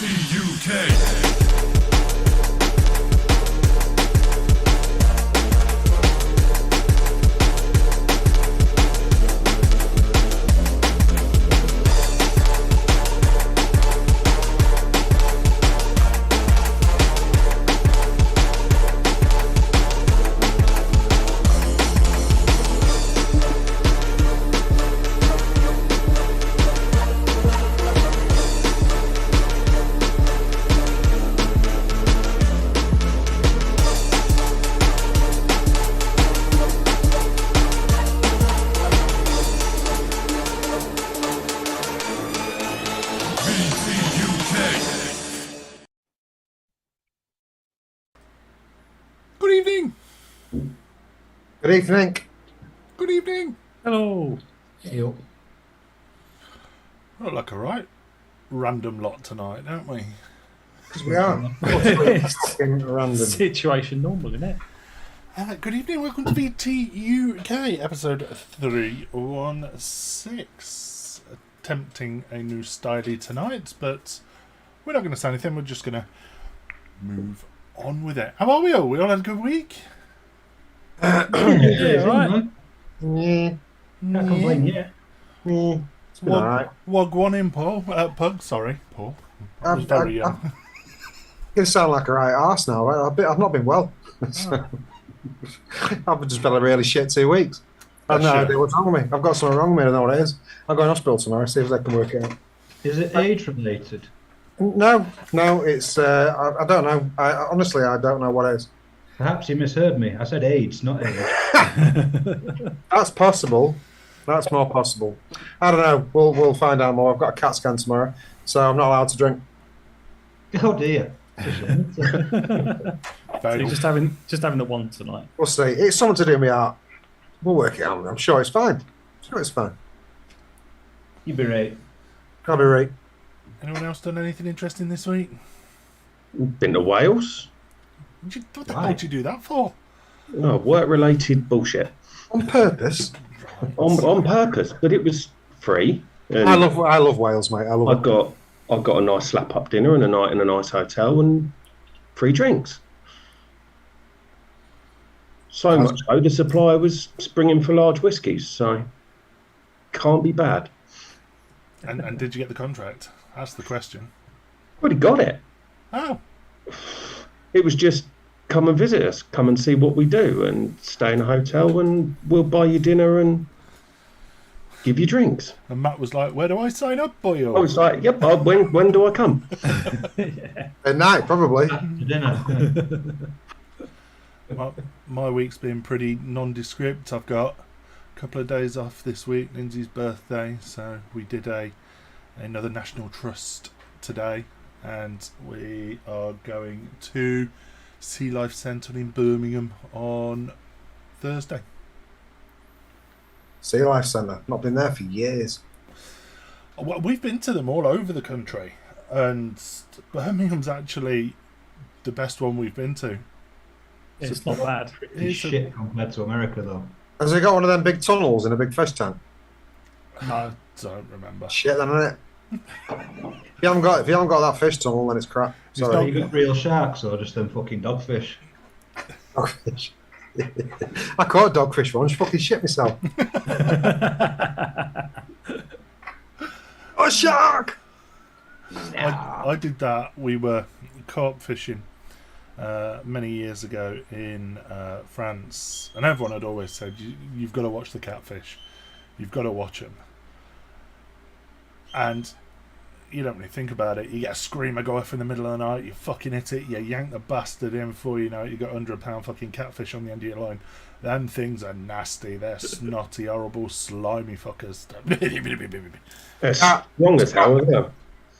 VTUK. Good evening. Good evening. Good evening. Hello. Hey. We look like a right random lot tonight, don't we? Because we are. Fucking random. Situation normal, isn't it? Good evening. Welcome to VTUK, episode 316. Attempting a new styley tonight, but we're not going to say anything. We're just going to move on with it. How are we all? We all had a good week? Yeah, right. Yeah. Can't complain, yeah. It's been alright. Wagwan in, Paul. Pugs, sorry, Paul. I was very young. I'm going to sound like a right arse now. Right? I've not been well. Oh. I've just been a really shit 2 weeks. I have no idea what's wrong with me. I've got something wrong with me. I don't know what it is. I'll go to hospital tomorrow, see if they can work it out. Is it age related? No, it's, I don't know. Honestly, I don't know what it is. Perhaps you misheard me. I said AIDS, not age. That's possible. That's more possible. I don't know. We'll find out more. I've got a CAT scan tomorrow, so I'm not allowed to drink. Oh dear. So you're just having the one tonight. We'll see. It's something to do with my heart. We'll work it out. I'm sure it's fine. I'm sure it's fine. You'd be right. I'll be right. Anyone else done anything interesting this week? Been to Wales. What the hell did you do that for? Oh, work-related bullshit. On purpose. On purpose, but it was free. And I love Wales, mate. I love it. I got a nice slap-up dinner and a night in a nice hotel and free drinks. So much so, the supplier was springing for large whiskies, so can't be bad. And did you get the contract? That's the question. Already got it. Oh. It was just come and visit us, come and see what we do, and stay in a hotel, and we'll buy you dinner and give you drinks. And Matt was like, "Where do I sign up, boy?" I was like, "Yep, when do I come?" At night, probably. To dinner. My week's been pretty nondescript. I've got a couple of days off this week, Lindsay's birthday, so we did another National Trust today, and we are going to Sea Life Centre in Birmingham on Thursday. Sea Life Centre. Not been there for years. Well, we've been to them all over the country, and Birmingham's actually the best one we've been to. It's not bad. It's shit compared to America, though. Has it got one of them big tunnels in a big fish tank? I don't remember. Shit, then, isn't it? If you haven't got that fish tunnel, then it's crap. Sorry. You got real sharks or just them fucking dogfish? Dogfish. I caught a dogfish once. Fucking shit myself. A shark! I did that. We were carp fishing many years ago in France, and everyone had always said, you've got to watch the catfish. You've got to watch them. And you don't really think about it. You get a screamer go off in the middle of the night, you fucking hit it, you yank the bastard in before you know it, you got £100 fucking catfish on the end of your line. Them things are nasty. They're snotty, horrible, slimy fuckers. They're strong as hell, isn't it?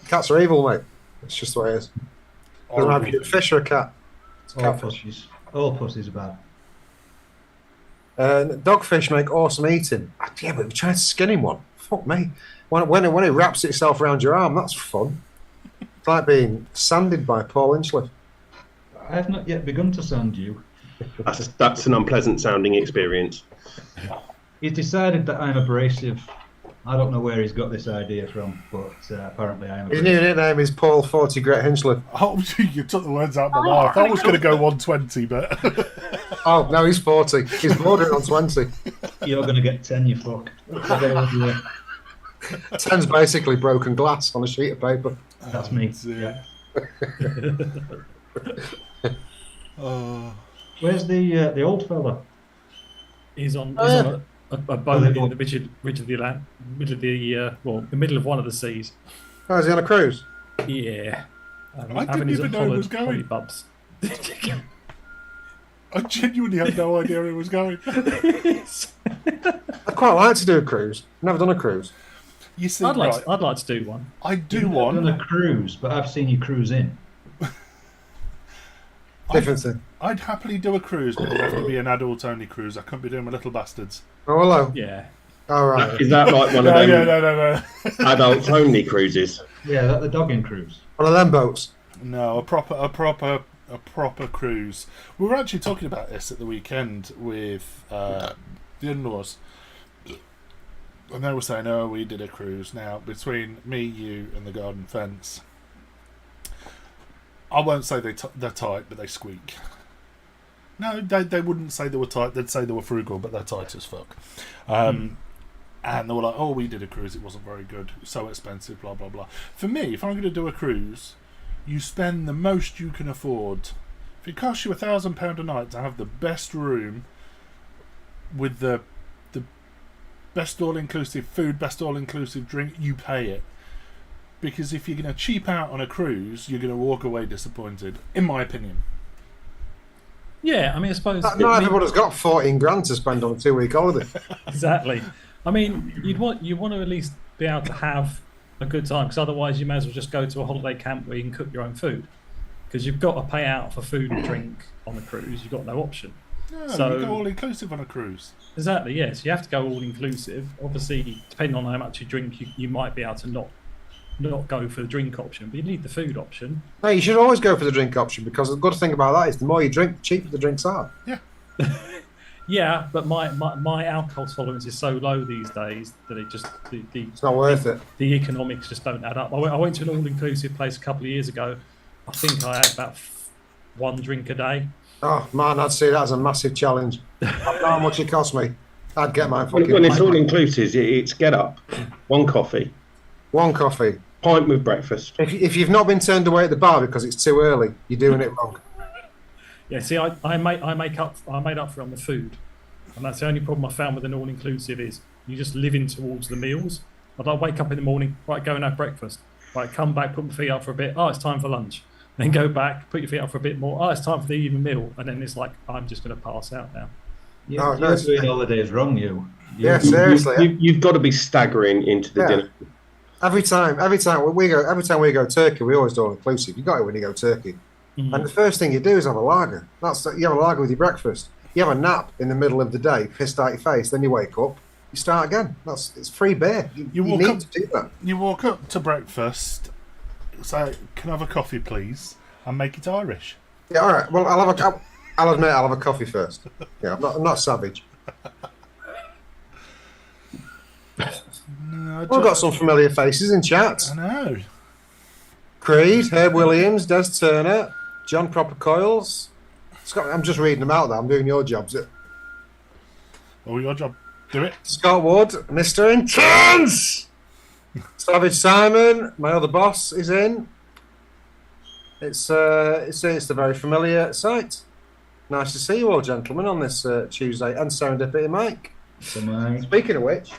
Cats are evil, mate. It's just the way it is. Doesn't matter if you're a fish or a cat. It's All pussies. All pussies are bad. Dogfish make awesome eating. Yeah, but we tried skinning one. Fuck me. When it wraps itself around your arm, that's fun. It's like being sanded by Paul Inchliff. I have not yet begun to sand you. That's an unpleasant sounding experience. He's decided that I'm abrasive. I don't know where he's got this idea from, but apparently I am. His new nickname is Paul 40 Great Hinchley. Oh, you took the words out of my mouth. I was going to go 120, but Oh, no, he's 40. He's bordering on 20. You're going to get 10, you fuck. 10's basically broken glass on a sheet of paper. That's me. dear. Oh, Where's the old fella? He's on, Oh, he's yeah. on a boat in the middle of one of the seas. Oh, is he on a cruise? Yeah. I didn't even know he was going. Bubs. I genuinely had no idea where he was going. I'd quite like to do a cruise. Never done a cruise. You see, I'd right, like to do one. I do You've one. done a cruise, but I've seen you cruise in. Different thing. I'd happily do a cruise, but it'd have to be an adult-only cruise. I couldn't be doing my little bastards. Oh, hello. Yeah. All right. Is that like one of No, them no. adults only cruises? Yeah, that the dogging cruise. One of them boats. No, a proper cruise. We were actually talking about this at the weekend with the in-laws, and they were saying, "Oh, we did a cruise." Now, between me, you, and the garden fence, I won't say they're tight, but they squeak. No, they wouldn't say they were tight. They'd say they were frugal, but they're tight as fuck. And they were like, "Oh, we did a cruise. It wasn't very good. So expensive. Blah blah blah." For me, if I'm going to do a cruise, you spend the most you can afford. If it costs you £1,000 a night to have the best room with the best all-inclusive food, best all-inclusive drink, you pay it. Because if you're going to cheap out on a cruise, you're going to walk away disappointed, in my opinion. Yeah, I mean, I suppose. Not everybody's got 14 grand to spend on a 2-week holiday. Exactly. I mean, you want to at least be able to have a good time, because otherwise you may as well just go to a holiday camp where you can cook your own food, because you've got to pay out for food and drink on the cruise. You've got no option. No, So- you go all-inclusive on a cruise. Exactly. Yes, you have to go all inclusive. Obviously, depending on how much you drink, you might be able to not go for the drink option, but you need the food option. No, you should always go for the drink option, because the good thing about that is the more you drink, the cheaper the drinks are. Yeah, but my alcohol tolerance is so low these days that it just It's not worth it. the economics just don't add up. I went to an all-inclusive place a couple of years ago. I think I had about one drink a day. Oh, man, I'd see that as a massive challenge. I don't know how much it cost me. I'd get my When fucking... it's all inclusive, it's get up, one coffee, One coffee. pint with breakfast. If you've not been turned away at the bar because it's too early, you're doing it wrong. Yeah, see, I made up for it on the food, and that's the only problem I found with an all-inclusive is you just live in towards the meals. I'd like wake up in the morning, right, go and have breakfast, right, come back, put my feet up for a bit. Oh, it's time for lunch. Then go back, put your feet up for a bit more. Oh, it's time for the evening meal, and then it's like I'm just going to pass out now. No, You're it's- doing holidays wrong, you. Yeah, seriously. You've got to be staggering into the Yeah. dinner. Every time we go Turkey, we always do all inclusive. You got it when you go Turkey. Mm. And the first thing you do is have a lager. You have a lager with your breakfast. You have a nap in the middle of the day, pissed out your face. Then you wake up, you start again. It's free beer. You walk need up- to do that. You walk up to breakfast, say, "Can I have a coffee, please?" and make it Irish. Yeah, all right. Well, I'll admit I'll have a coffee first. Yeah, I'm not savage. No, We've got some familiar faces in chat. I know. Creed, Herb Williams, Des Turner, John Proper Coils. Scott, I'm just reading them out there. I'm doing your jobs. Oh, your job. Do it. Scott Wood, Mr. Intense! Savage Simon, my other boss, is in. It's a very familiar sight. Nice to see you all, gentlemen, on this Tuesday. And Serendipity Mike. Speaking of which,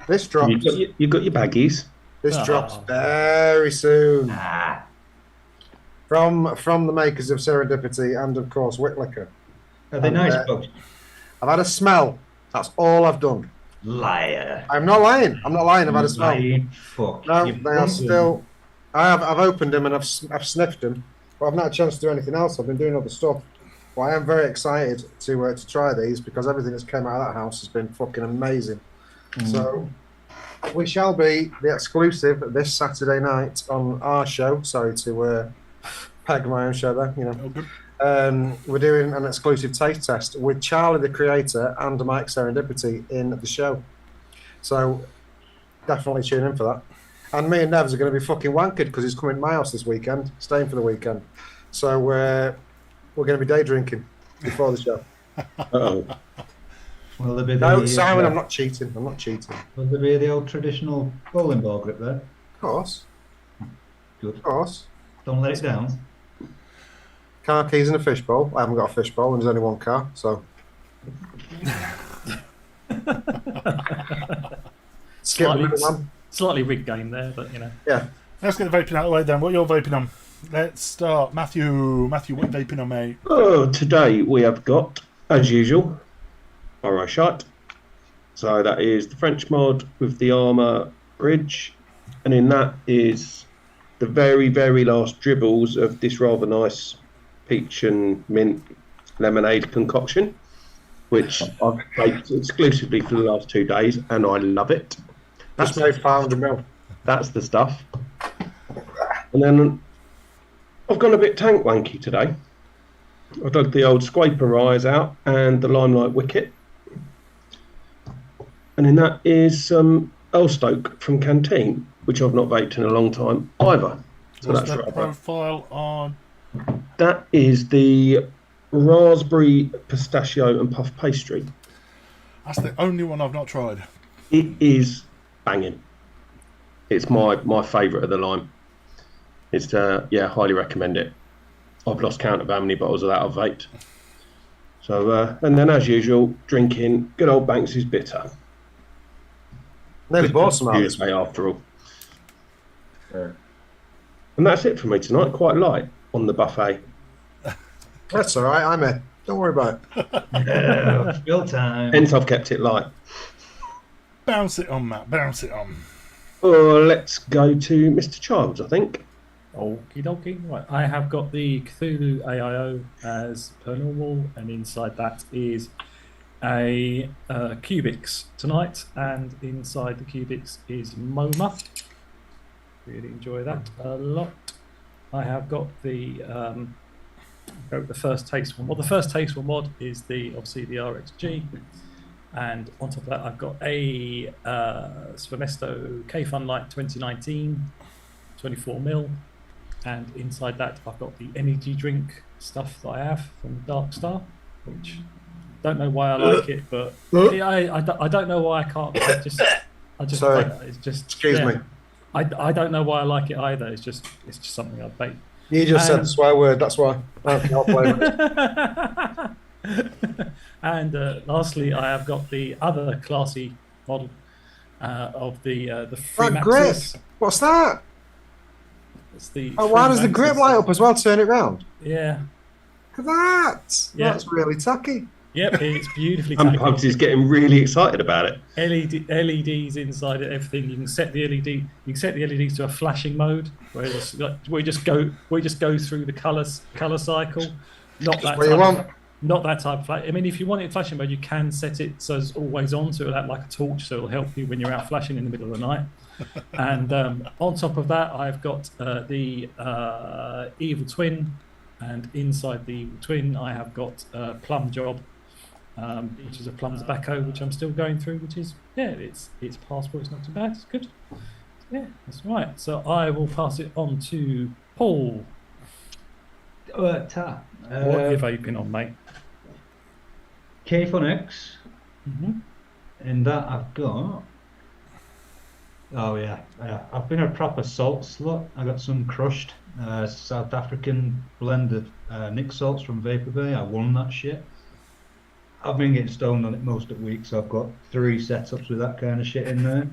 this drops. You've got your baggies. This Oh. drops very soon. From the makers of Serendipity and of course Whitlicker. Are they nice, Pugs? I've had a smell. That's all I've done. Liar. I'm not lying. I've had a smell. Lying fuck. No, You've they are done still. I've opened them and I've sniffed them, but I've not had a chance to do anything else. I've been doing other stuff. But I am very excited to try these because everything that's came out of that house has been fucking amazing. So we shall be the exclusive this Saturday night on our show. Sorry to peg my own show there, you know. Oh, good. We're doing an exclusive taste test with Charlie, the creator, and Mike Serendipity in the show. So definitely tune in for that. And me and Nevs are going to be fucking wankered because he's coming to my house this weekend, staying for the weekend. So we're going to be day drinking before the show. Uh-oh. Will there be No, Simon, I'm not cheating. I'm not cheating. Will there be the old traditional bowling ball grip there? Of course. Good. Of course. Don't let it down. Car keys and a fishbowl. I haven't got a fishbowl and there's only one car, so. Skip the middle one. Slightly rigged game there, but you know. Yeah. Let's get the vaping out of the way then. What are you vaping on? Let's start. Matthew, what are you vaping on, mate? Oh, today we have got, as usual, Burrow Shite. So that is the French mod with the armour bridge. And in that is the very, very last dribbles of this rather nice peach and mint lemonade concoction, which I've baked exclusively for the last 2 days, and I love it. Just made 500 mil. That's the stuff. And then I've gone a bit tank wanky today. I dug the old Scraper eyes out and the Limelight Wicket. And in that is some Elstoke from Canteen, which I've not baked in a long time either. So What's that's that right. profile on? That is the raspberry, pistachio and puff pastry. That's the only one I've not tried. It is banging. It's my favourite of the lime. It's highly recommend it. I've lost count of how many bottles of that I've vaped. So and then as usual, drinking good old Banks's bitter. Nearly bought some out. Tuesday after all. And that's it for me tonight. Quite light on the buffet. That's all right. I'm in. Don't worry about it. Spill time. Hence I've kept it light. Bounce it on, Matt. Bounce it on. Oh, let's go to Mr. Childs, I think. Okie dokie. Right, I have got the Cthulhu AIO as per normal, and inside that is a Cubics tonight, and inside the Cubics is MoMA. Really enjoy that a lot. I have got the first taste one. Well, the first taste one mod is obviously the RXG, and on top of that, I've got a Sfermesto K-Fun Light 2019, 24ml. And inside that, I've got the energy drink stuff that I have from Dark Star, which don't know why I like it, but I don't know why I can't. I just Sorry. it's just Excuse me. I don't know why I like it either. It's just something I bake. You just said the swear word. That's why. I'll play with it. And lastly, I have got the other classy model of the Free That grip. Maxes. What's that? It's the Oh, why does the Free grip Maxes. light up as well? Turn it round. Yeah. Look at that. Yeah. That's really tacky. Yep, it's beautifully And tacky. Pugs is getting really excited about it. LEDs inside it, everything. You can set the LEDs to a flashing mode, where we just go through the color cycle. Not that what you want. Not that type of flash. I mean, if you want it in flashing mode, you can set it so it's always on, so it'll act like a torch, so it'll help you when you're out flashing in the middle of the night. And on top of that, I've got the Evil Twin, and inside the Evil Twin, I have got Plum Job, which is a plum tobacco, which I'm still going through, which is, it's passable, it's not too bad, it's good. Yeah, that's right. So I will pass it on to Paul. Ta. What are you vaping on, mate? K-Fun X. Mm-hmm. In that I've got... Oh yeah, I've been a proper salt slut. I got some crushed South African blended Nick salts from Vapor Bay. I won that shit. I've been getting stoned on it most of the week, so I've got 3 setups with that kind of shit in there.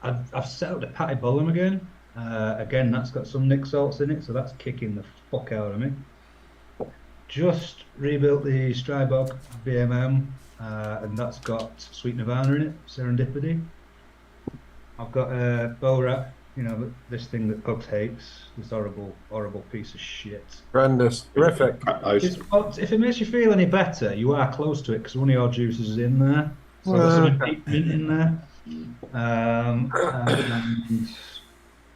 I've set up the Patty Bollum again. Again, that's got some Nick salts in it, so that's kicking the fuck out of me. Just rebuilt the Strybog BMM, and that's got Sweet Nirvana in it, Serendipity. I've got a Bow Rat, this thing that Pugs hates, this horrible piece of shit. Horrendous. Horrific. If it makes you feel any better, you are close to it because one of your juices is in there. So there's some deep mint in there. And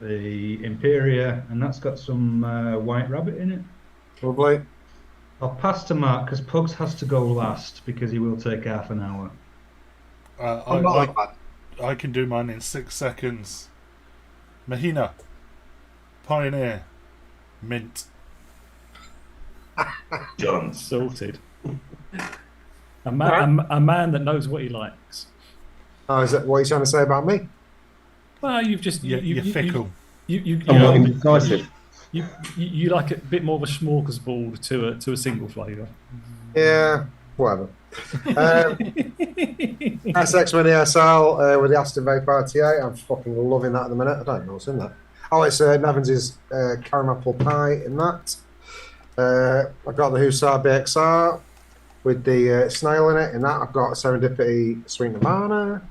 the Imperia, and that's got some White Rabbit in it. Lovely. I'll pass to Mark because Pugs has to go last because he will take half an hour. I'm not that bad. I can do mine in 6 seconds. Mahina. Pioneer. Mint. Done. Sorted. A man that knows what he likes. Oh, is that what you're trying to say about me? Well, you've just You're fickle. I'm not indecisive. You like a bit more of a smorgasbord to a single flavour. Yeah, whatever. SX Mini SL with the Aston Vape RTA. I'm fucking loving that at the minute. I don't know what's in that. Oh, it's Nevins' caramel apple pie in that. I've got the Hussar BXR with the snail in it. In that, I've got Serendipity Sweet Nirvana.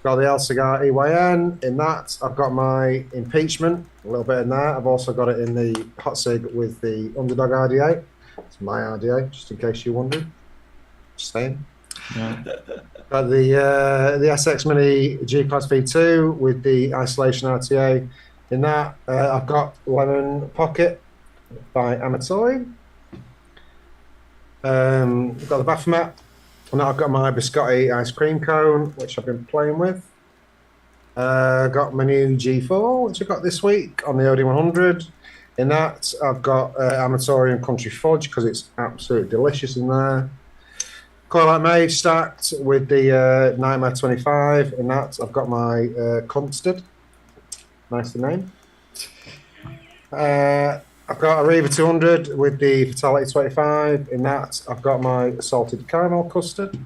Got the El Cigar EYN in that. I've got my Impeachment, a little bit in there. I've also got it in the Hot Sig with the Underdog RDA. It's my RDA, just in case you wondered. Just saying. Yeah. Got the SX Mini G-Class V2 with the Isolation RTA in that. I've got Lemon Pocket by Amatori. I've got the Baphomet. And I've got my biscotti ice cream cone, which I've been playing with. Got my new G4, which I got this week on the OD100. In that, I've got Amatori and Country Fudge because it's absolutely delicious in there. Coilite Mage stacked with the Nightmare 25. In that, I've got my Custard. Nice to name. I've got a Reaver 200 with the Fatality 25. In that, I've got my salted caramel custard.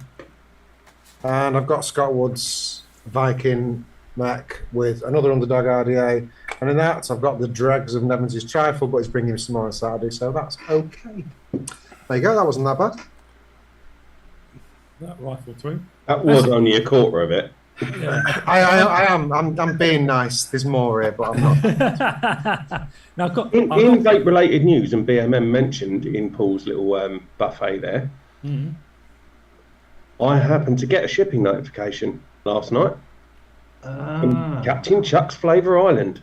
And I've got Scott Wood's Viking mech with another Underdog RDA. And in that, I've got the dregs of Nevins' Trifle, but he's bringing some more on Saturday, so that's okay. There you go, that wasn't that bad. That rifle through. That was only a quarter of it. Yeah. I'm being nice. There's more here, but I'm not. Now I've got In vape-related news, and BMM mentioned in Paul's little buffet there, I happened to get a shipping notification last night from Captain Chuck's Flavour Island.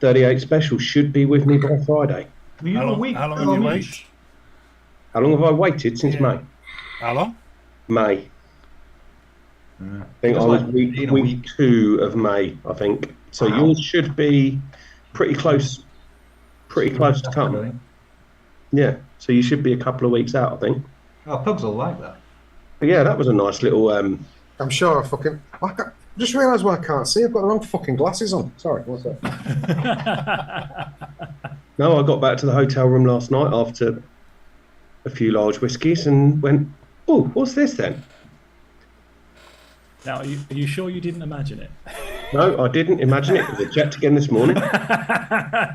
38 special should be with me by Friday. Were you How a long, week? how long have you waited? How long have I waited since May? How long? May. Yeah. I think I It's was like week 2 of May, I think. So yours should be pretty close to come. Yeah, so you should be a couple of weeks out, I think. Oh, Pugs will like that. But yeah, that was a nice little... I'm sure I just realised why I can't see. I've got the wrong fucking glasses on. Sorry, what's that? No, I got back to the hotel room last night after a few large whiskies and went, oh, what's this then? Now, are you sure you didn't imagine it? No, I didn't imagine it because I checked again this morning.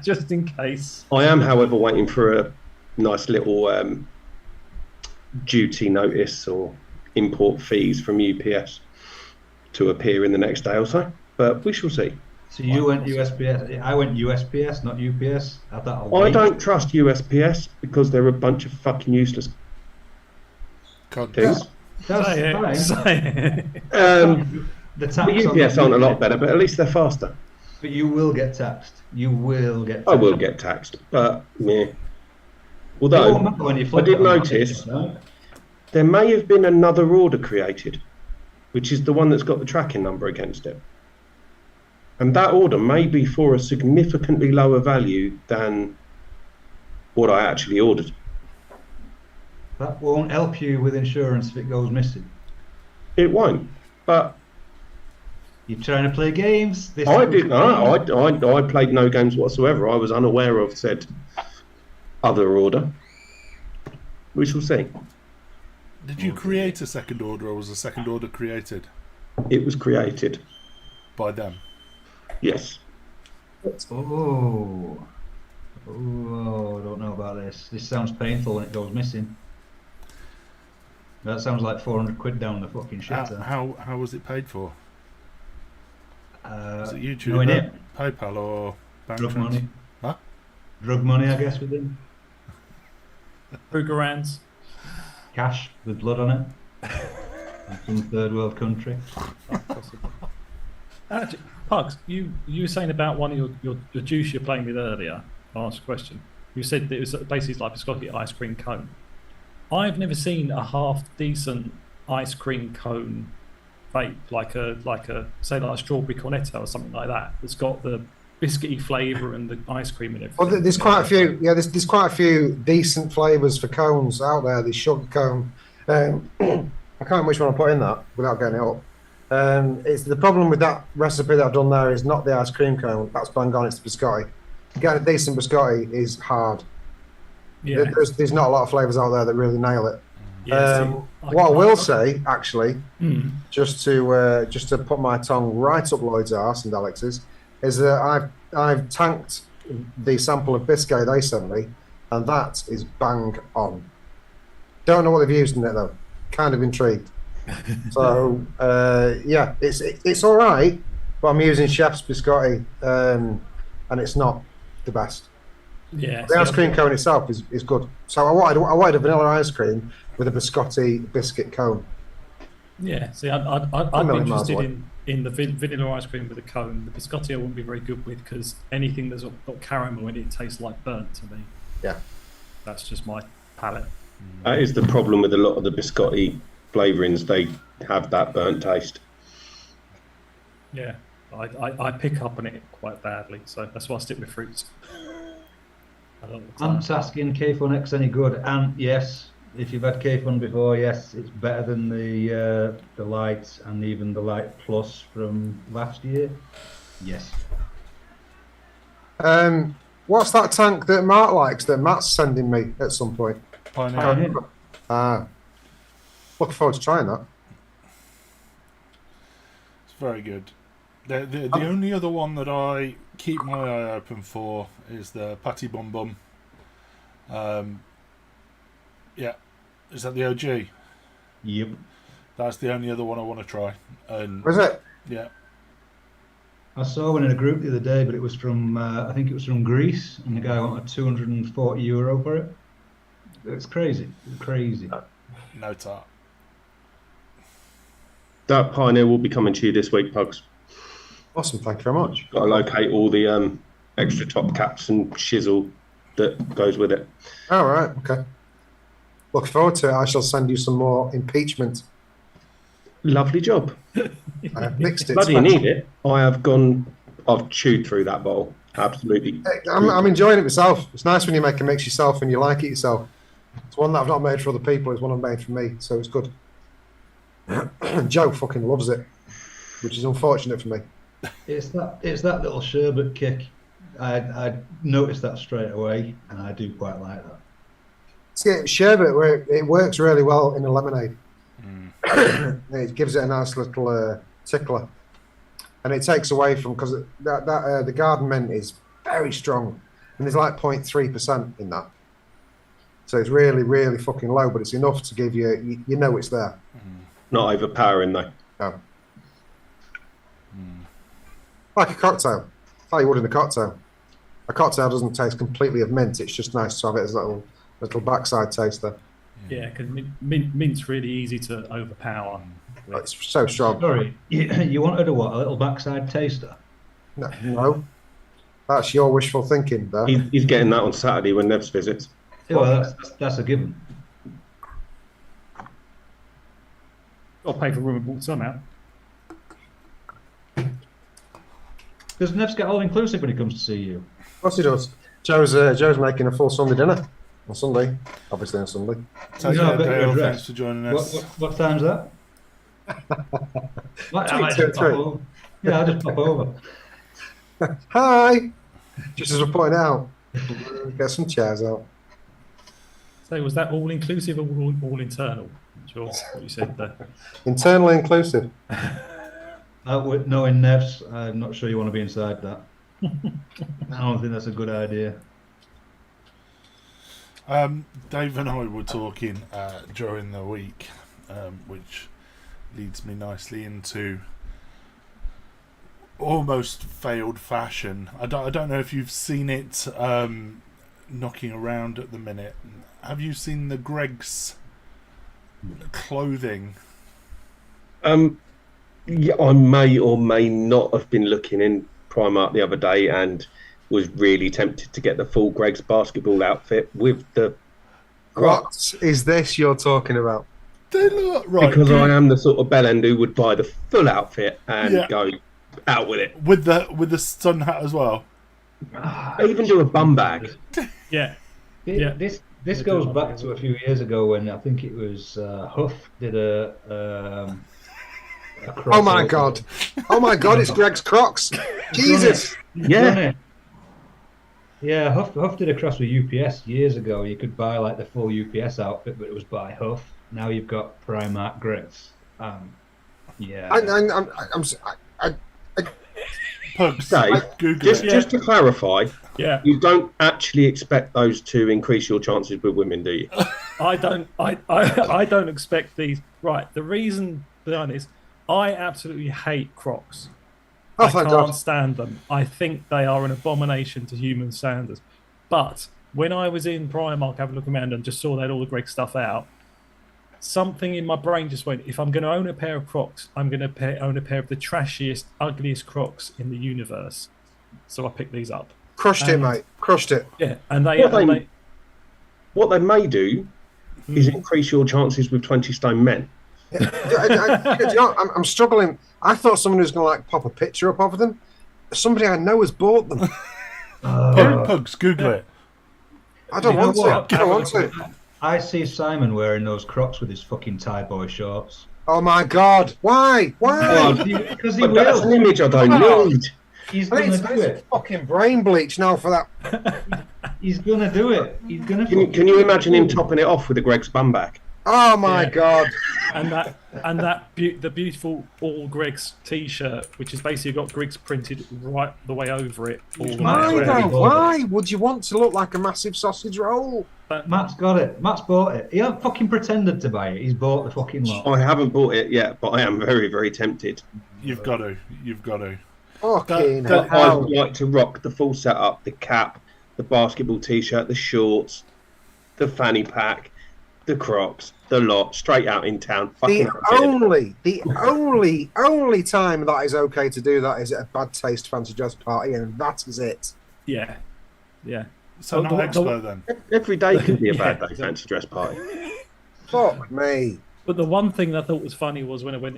Just in case. I am, however, waiting for a nice little duty notice or import fees from UPS to appear in the next day or so. But we shall see. So you went USPS. I went USPS, not UPS. I don't trust USPS because they're a bunch of fucking useless things. Say it. The tax UPS aren't a lot better, but at least they're faster. But you will get taxed. You will get taxed. I will get taxed, but yeah. Although I did notice there may have been another order created, which is the one that's got the tracking number against it. And that order may be for a significantly lower value than what I actually ordered. That won't help you with insurance if it goes missing. It won't, but You're trying to play games. I didn't. I played no games whatsoever. I was unaware of said other order. We shall see. Did you create a second order, or was a second order created It was created. by them? Yes. Oh, I don't know about this. This sounds painful when it goes missing. That sounds like 400 quid down the fucking shitter. How was it paid for? Was it No YouTube, idea. PayPal, or bank Drug transfer? money. Huh? Drug money, I guess, with him. Krugerrands. Cash with blood on it. From some third world country. Pugs, you were saying about one of your juice you're playing with earlier. I'll ask a question. who said that it was basically like a biscotti ice cream cone. I've never seen a half decent ice cream cone vape like a say like a strawberry cornetto or something like that. That's got the biscuity flavour and the ice cream and everything. Well, there's quite a few. Yeah, there's quite a few decent flavours for cones out there. The sugar cone. I can't remember which one I put in that without getting it up. It's the problem with that recipe that I've done there is not the ice cream cone. That's bang on. It's the biscotti. Getting a decent biscotti is hard. Yeah. There's not a lot of flavours out there that really nail it. Yeah, What I will say, actually, just to put my tongue right up Lloyd's arse and Alex's, is that I've tanked the sample of biscuit they sent me, and that is bang on. Don't know what they've used in it though. Kind of intrigued. So yeah, it's all right, but I'm using Chef's biscotti, and it's not the best. Yeah, The ice cream cone itself is good. So I wanted a vanilla ice cream with a biscotti biscuit cone. Yeah, see, I'd be interested in the vanilla ice cream with a cone. The biscotti I wouldn't be very good with because anything that's got caramel in it tastes like burnt to me. Yeah. That's just my palate. That is the problem with a lot of the biscotti flavourings. They have that burnt taste. Yeah, I pick up on it quite badly, so that's why I stick with fruits. Ant's asking K-Fun X any good? And yes, if you've had K-Fun before, yes, it's better than the Light and even the Light Plus from last year. Yes. What's that tank that Mark likes that Matt's sending me at some point? Pioneer. Looking forward to trying that. It's very good. The only other one that I keep my eye open for is the Patty Bum Bum. Yeah, is that the OG? Yep. That's the only other one I want to try. And Was it? yeah, I saw one in a group the other day, but it was from I think it was from Greece, and the guy wanted €240 for it. It's crazy. It's crazy. no tart. That Pioneer will be coming to you this week, Pugs. Awesome, thank you very much. Got to locate all the extra top caps and shizzle that goes with it. All right, okay. Looking forward to it. I shall send you some more impeachment. Lovely job. I have mixed it. Bloody need it. I've chewed through that bottle. Absolutely. I'm enjoying it myself. It's nice when you make a mix yourself and you like it yourself. It's one that I've not made for other people. It's one I've made for me, so it's good. Joe fucking loves it, which is unfortunate for me. It's that little sherbet kick. I noticed that straight away, and I do quite like that. See, sherbet, where it works really well in a lemonade. It gives it a nice little tickler, and it takes away from because the garden mint is very strong, and there's like 0.3% in that. So it's really, really fucking low, but it's enough to give you know it's there. Not overpowering though. No. Like a cocktail. How you would in a cocktail. A cocktail doesn't taste completely of mint. It's just nice to have it as a little backside taster. Yeah, because mint's really easy to overpower. It's so strong. Sorry, you wanted a what? A little backside taster? No. That's your wishful thinking there. He's getting that on Saturday when Nev's visits. Yeah, well, that's a given. Got to pay for room and board somehow. Does Nev's get all inclusive when he comes to see you? Of course he does. Joe's making a full Sunday dinner on Sunday. Obviously on Sunday. Take No, care, but Dale. you're Thanks for joining us. What time's that? I might just pop over. Yeah, I'll just pop over. Hi! Just as we're pointing out. Get some chairs out. So was that all inclusive or all internal? Sure, what you said there. Internally inclusive. With knowing Nev's, I'm not sure you want to be inside that. I don't think that's a good idea. Dave and I were talking during the week, which leads me nicely into almost failed fashion. I don't know if you've seen it knocking around at the minute. Have you seen the Greg's clothing? Yeah, I may or may not have been looking in Primark the other day, and was really tempted to get the full Greg's basketball outfit with the What is this you're talking about? They look right because I am the sort of bellend who would buy the full outfit and go out with it. with the sun hat as well. I even do a bum bag. Yeah. This goes back to a few years ago when I think it was Huff did a Oh my god! Oh my god! It's Greg's Crocs. Jesus! Yeah. Yeah, Huff did a cross with UPS years ago. You could buy like the full UPS outfit, but it was by Huff. Now you've got Primark Greg's. Yeah. Pugs. Dave, Google it. just to clarify, Yeah. you don't actually expect those to increase your chances with women, do you? I don't expect these. Right. The reason behind this, I absolutely hate Crocs. Oh, I thank can't God. stand them. I think they are an abomination to human standards. But when I was in Primark having a look around and just saw they had all the Greg stuff out, something in my brain just went, if I'm going to own a pair of Crocs, I'm going to own a pair of the trashiest, ugliest Crocs in the universe. So I picked these up. Crushed it, mate. Crushed it. Yeah, and they... What they may do is increase your chances with 20 stone men. I'm struggling. I thought someone was going to like pop a picture up of them. Somebody I know has bought them. Pugs, Google it. I don't want to. I don't want to. I see Simon wearing those Crocs with his fucking tie boy shorts. Oh my god! Why? Why? Because he But that's an will. image I don't need. He's I gonna need do some it. fucking brain bleach now for that. He's gonna do it. He's gonna. Can you imagine him topping it off with a Greg's bum bag? Oh my Yeah. god! The beautiful All Greg's T-shirt, which is basically got Greg's printed right the way over it. All the way Why around. Very though? bothered. Why would you want to look like a massive sausage roll? Matt's got it. Matt's bought it. He hasn't fucking pretended to buy it. He's bought the fucking lot. I haven't bought it yet, but I am very, very tempted. You've got to. You've got to. Fucking That- I hell! would like to rock the full setup: the cap, the basketball t-shirt, the shorts, the fanny pack, the Crocs, the lot, straight out in town. The Fucking only time that is okay to do that is at a bad taste fancy dress party, and that is it. Yeah. So Oh, not the- Expo then. every day can be a bad Yeah, day fancy dress party. Fuck me. But the one thing that I thought was funny was when I went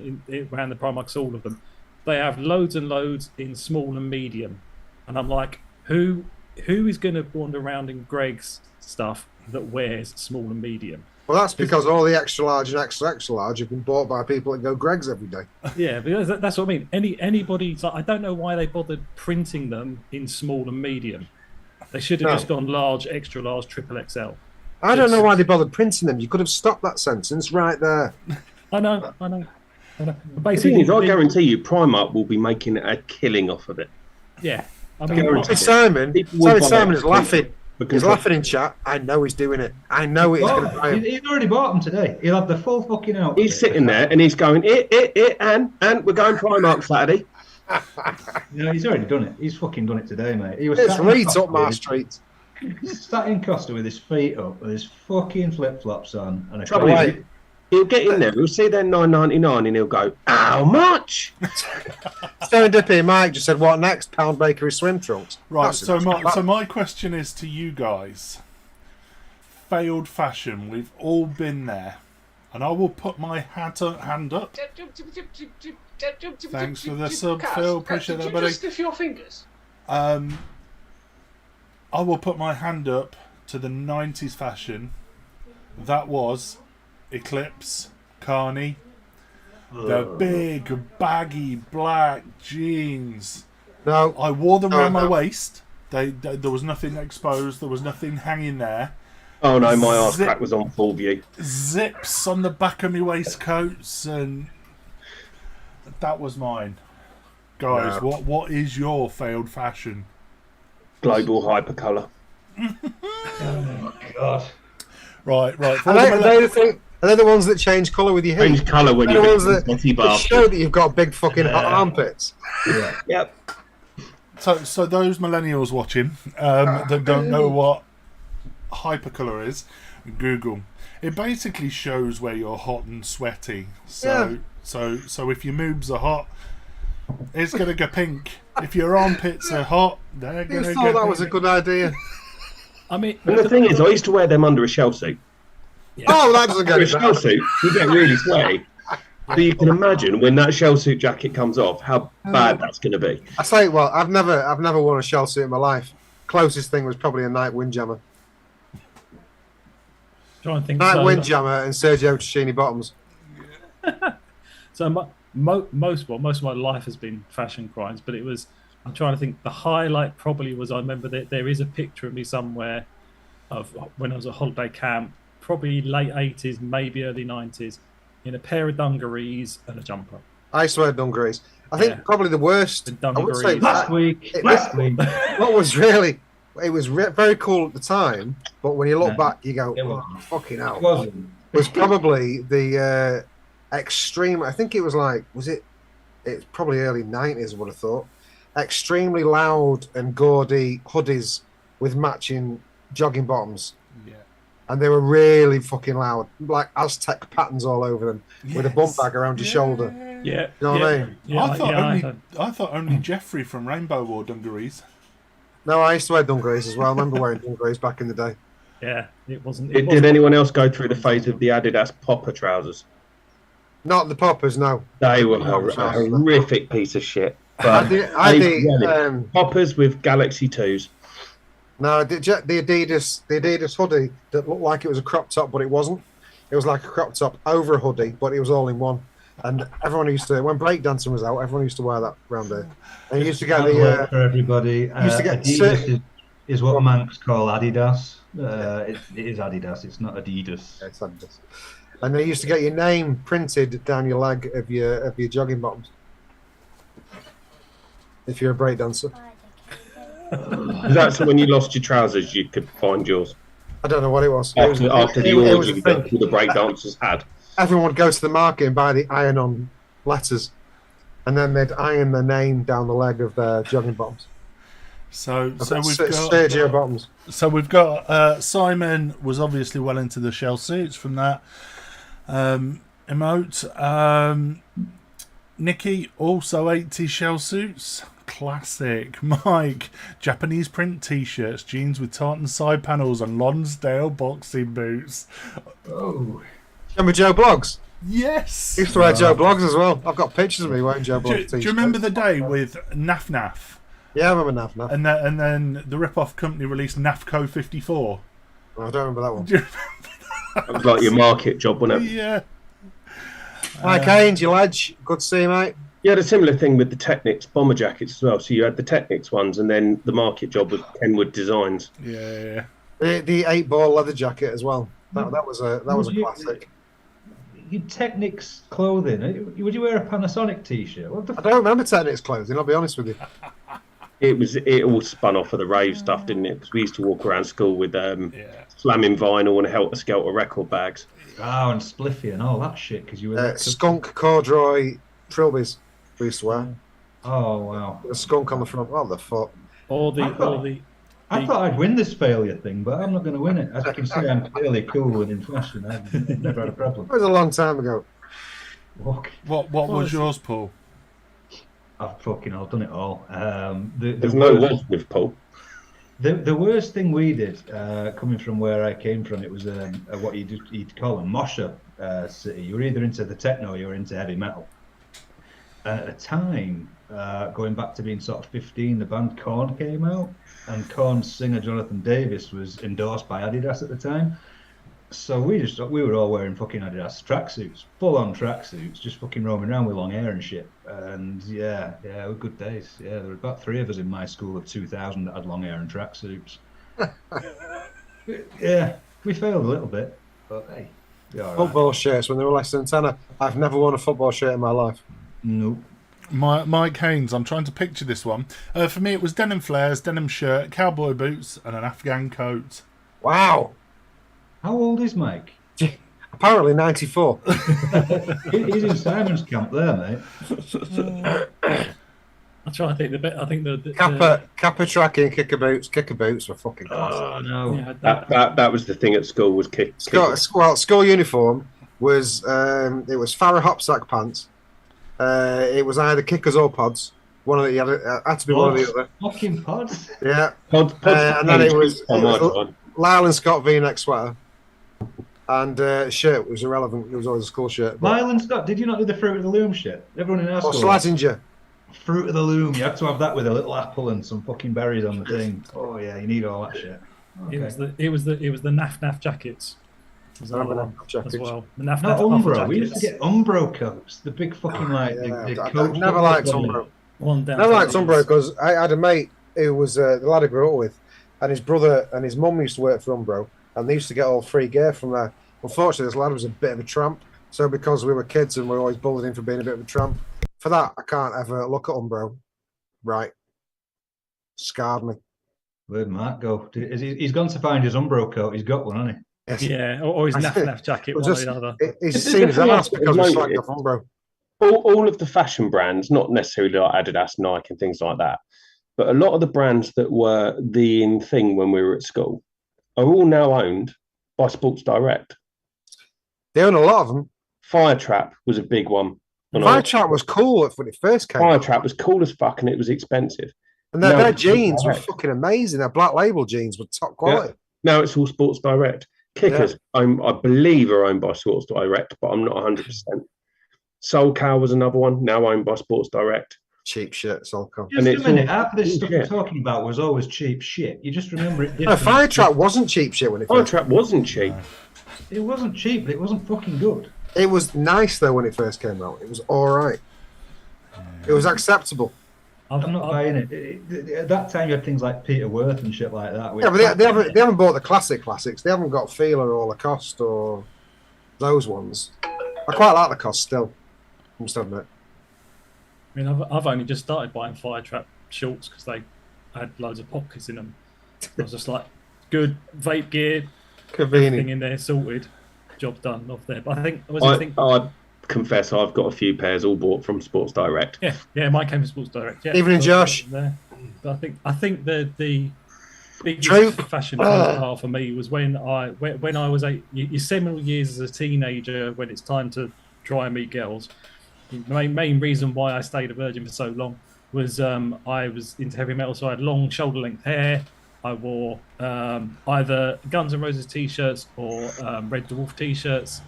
around the Primarks, all of them, they have loads and loads in small and medium, and I'm like, who is going to wander around in Greg's stuff that wears small and medium? Well, that's because all the extra large and extra extra large have been bought by people that go Greg's every day. Yeah, because that's what I mean. Anybody, like, I don't know why they bothered printing them in small and medium. They should have No. just gone large, extra large, triple XL. I don't know why they bothered printing them. You could have stopped that sentence right there. I know. But The thing basically, is, I guarantee you, Primark will be making a killing off of it. yeah. I mean, Guaranteed. Simon People will buy Simon it is laughing. because He's laughing in chat. I know he's doing it. I know he's going to buy He's him. already bought them today. He'll have the full fucking outfit. he's sitting there and he's going, and we're going Primark Saturday. No, he's already done it. He's fucking done it today, mate. He was It's sat in right Costa up my with- street. Sat in Costa with his feet up, with his fucking flip flops on, and a Trouble Right. is, he'll get in there, he'll see their $9.99 and he'll go, how much? Serendipity Mike just said, what next? Pound Bakery swim trunks. Right. That's So it. my question is to you guys. Failed fashion. We've all been there, and I will put my hand up. Thanks for the sub, Phil. Appreciate that, buddy. Just sniff your fingers. I will put my hand up to the 90s fashion. That was Eclipse, Carney, the big baggy black jeans. No. I wore them around my no. waist. There was nothing exposed. There was nothing hanging there. Oh no, my arse Zip. crack was on full view. Zips on the back of my waistcoats, and that was mine. Guys, No. what is your failed fashion? Global hypercolour. God. Right. For Are all the they the ones that change colour with your heat? Change colour when They're you the get ones to the that, sweaty that show bastard. that you've got big fucking hot armpits. Yep. So those millennials watching that don't know what hypercolour is, Google. It basically shows where you're hot and sweaty. So if your moobs are hot, it's gonna go pink. If your armpits are hot, they're I going to thought that was a good idea. I mean, And the thing is, I used to wear them under a shell suit. Oh, that doesn't get Under a it shell better. suit, you get really sweaty. So you can imagine when that shell suit jacket comes off, how bad that's going to be. I say, well, I've never worn a shell suit in my life. Closest thing was probably a night windjammer. trying to think. Night So, windjammer and Sergio Tacchini bottoms. so most of my life has been fashion crimes, but it was. I'm trying to think. The highlight probably was I remember that there is a picture of me somewhere of when I was at holiday camp, probably late 80s, maybe early 90s, in a pair of dungarees and a jumper. I used to wear dungarees. I think Yeah. probably the worst. The I would say dungarees. Last week. what was really, it was very cool at the time, but when you look Yeah. back, you go, It oh, wasn't. fucking It hell. wasn't. Was probably the extreme. I think it was like, it's probably early 90s, I would have thought. Extremely loud and gaudy hoodies with matching jogging bottoms. Yeah. And they were really fucking loud, like Aztec patterns all over them, with a bump Yes. bag around your shoulder. Yeah, You know what I mean? Yeah, I thought only Jeffrey from Rainbow wore dungarees. No, I used to wear dungarees as well. I remember wearing dungarees back in the day. yeah, it wasn't. It Did wasn't anyone else go through the phase of the Adidas popper trousers? Not the poppers, no. They were a horrific piece of shit. I But did, poppers with Galaxy 2s. no, the Adidas hoodie that looked like it was a crop top, but it wasn't. It was like a crop top over a hoodie, but it was all in one. And everyone used to, when breakdancing was out, everyone used to wear that around there. And you used to get Hard work the, for everybody. used to get Adidas is what Manx call Adidas. It is Adidas. It's not Adidas. it's Adidas. And they used to get your name printed down your leg of your jogging bottoms. If you're a breakdancer. Is that so when you lost your trousers, you could find yours? I don't know what it was. After the it was orgy a that thing. all the breakdancers had. Everyone would go to the market and buy the iron-on letters, and then they'd iron their name down the leg of their jogging bottoms. So we've Sergio bottoms. So we've got Simon was obviously well into the shell suits from that emote. Nikki also 80s shell suits. Classic. Mike, Japanese print t-shirts, jeans with tartan side panels and Lonsdale boxing boots. Oh, Remember Joe Bloggs? Yes. I used to wear Joe Bloggs as well. I've got pictures of me wearing Joe Do, Bloggs do you remember the day with Naf Naf? Yeah, I remember Nav. And then the rip-off company released Nafco 54. I don't remember that one. Do you That was like your market job, wasn't it? Yeah. Mike Haynes, you ledge. Good to see you, mate. You had a similar thing with the Technics bomber jackets as well. So you had the Technics ones, and then the market job was Kenwood Designs. Yeah. The 8-ball leather jacket as well. That was a classic. your Technics clothing. Would you wear a Panasonic t-shirt? What the I don't remember Technics clothing, I'll be honest with you. It all spun off of the rave stuff, didn't it? Because we used to walk around school with slamming vinyl and Helter Skelter record bags. Oh, and Spliffy and all that shit because you were Skunk corduroy trilbies we used to wear. Oh wow! With a skunk on the front. What the fuck? I thought I'd win this failure thing, but I'm not going to win it. As you can see, I'm clearly cool and in fashion. I've never had a problem. It was a long time ago. Look, What was yours, Paul? I've I've done it all. There's no was with Paul. The worst thing we did, coming from where I came from, it was what you'd call a mosher city. You were either into the techno or you were into heavy metal. And at the time, going back to being sort of 15, the band Korn came out, and Korn's singer Jonathan Davis was endorsed by Adidas at the time. So we were all wearing fucking Adidas tracksuits, full-on tracksuits, just fucking roaming around with long hair and shit. And yeah, it were good days. Yeah, there were about 3 of us in my school of 2,000 that had long hair and tracksuits. Yeah, we failed a little bit, but hey, all right. Football shirts when they were less than tenner. I've never worn a football shirt in my life. Nope. Mike Haynes, I'm trying to picture this one. For me, it was denim flares, denim shirt, cowboy boots, and an Afghan coat. Wow. How old is Mike? Apparently 94. He's in Simon's camp there, mate. I'm trying to think. I think the Kappa tracking, kicker boots were fucking classic. Oh no. Yeah, That was the thing at school was kick. School uniform was it was Farrah Hopsack pants. It was either kickers or pods, One of the other had to be one of the other. Fucking pods. Yeah. Pods And then it was on my time. Lyle and Scott V-neck sweater. And shirt was irrelevant. It was always a school shirt. Lyle and Scott, did you not do the Fruit of the Loom shit? Everyone in our Or school. Slatinger. Fruit of the Loom. You had to have that with a little apple and some fucking berries on the thing. Oh yeah, you need all that shit. Okay. It was the Naf Naf jackets. Was I remember another Naf one jackets. as well. The Naf Not Naf puffer Umbro. We used to jackets. get Umbro coats. The big fucking the I coat. never liked Umbro. One down Never to liked the Umbro knees. because I had a mate who was the lad I grew up with, and his brother and his mum used to work for Umbro, and they used to get all free gear from there. Unfortunately, this lad was a bit of a tramp, so because we were kids and we were always bullied him for being a bit of a tramp, for that I can't ever look at Umbro. Right, scarred me. Where'd Mark go? He's gone to find his Umbro coat. He's got one, hasn't he? Yes. Yeah, or his Naf Naf jacket, It was one or just- the other. He's seen his ass because we Like slagged it. off Umbro. All of the fashion brands, not necessarily like Adidas, Nike, and things like that, but a lot of the brands that were the in thing when we were at school are all now owned by Sports Direct. They own a lot of them. Fire Trap was a big one. Fire Trap was cool when it first came Fire out. Trap was cool as fuck, and it was expensive. And their No, jeans were Direct. fucking amazing. Their black label jeans were top quality. Now it's all Sports Direct. Kickers, I believe, are owned by Sports Direct, but I'm not 100%. Soul Cow was another one, now owned by Sports Direct. Cheap shit, it's all come. Just And a it's minute. all- Half of this stuff we're shit. talking about was always cheap shit. You just remember it. No, different. Fire Trap wasn't cheap shit when it Fire first. Trap wasn't cheap. It wasn't cheap, but it wasn't fucking good. It was nice though when it first came out. It was all right. It was acceptable. I'm not buying it. At that time, you had things like Peter Worth and shit like that. which- Yeah, but they haven't bought the classics. They haven't got Feeler or Lacoste or those ones. I quite like Lacoste still. I must admit. I mean, I've only just started buying Fire Trap shorts because they had loads of pockets in them. I was just like, good vape gear, thing Convenient. in there, sorted, job done, off there. But I think, I confess I've got a few pairs all bought from Sports Direct. yeah, mine came from Sports Direct. Yeah, Evening, so Josh. There. But I think the biggest Troop. fashion part for me was when I was your seminal years as a teenager, when it's time to try and meet girls. The main reason why I stayed a virgin for so long was I was into heavy metal, so I had long shoulder length hair. I wore either Guns N' Roses t-shirts or Red Dwarf t-shirts.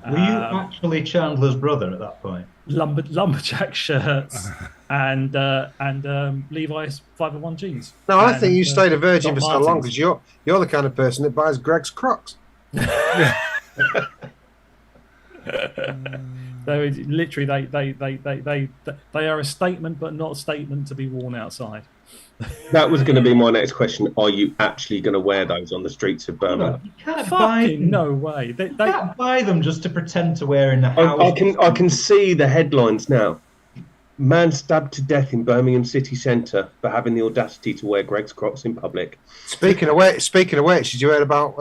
Were you actually Chandler's brother at that point? Lumberjack shirts and Levi's 501 jeans. No, I And, think you stayed a virgin Doc for so long Martens. because you're the kind of person that buys Greg's Crocs. So literally, they are a statement, but not a statement to be worn outside. That was going to be my next question. Are you actually going to wear those on the streets of Birmingham? You can't buy Fucking them. no way. They You can't buy them just to pretend to wear in the house. I can see the headlines now. Man stabbed to death in Birmingham city centre for having the audacity to wear Greg's Crocs in public. Speaking of which, did you hear about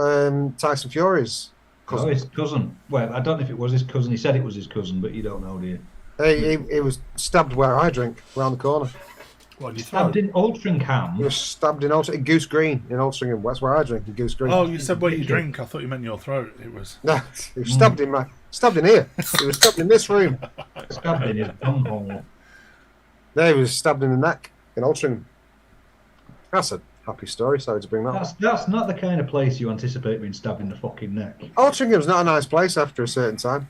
Tyson Fury's Oh, cousin? his cousin. Well, I don't know if it was his cousin. He said it was his cousin, but you don't know, do you? He was stabbed where I drink, round the corner. What, you Stabbed in Altrincham. He was stabbed in Goose Green in Altrincham. That's where I drink, in Goose Green. Oh, you said where you drink. I thought you meant your throat. It was. No, he was stabbed in here. He was stabbed in this room. Stabbed in his bumhole. There, he was stabbed in the neck in Altrincham. That's a happy story. Sorry to bring that up. That's not the kind of place you anticipate being stabbed in the fucking neck. Altringham's not a nice place after a certain time.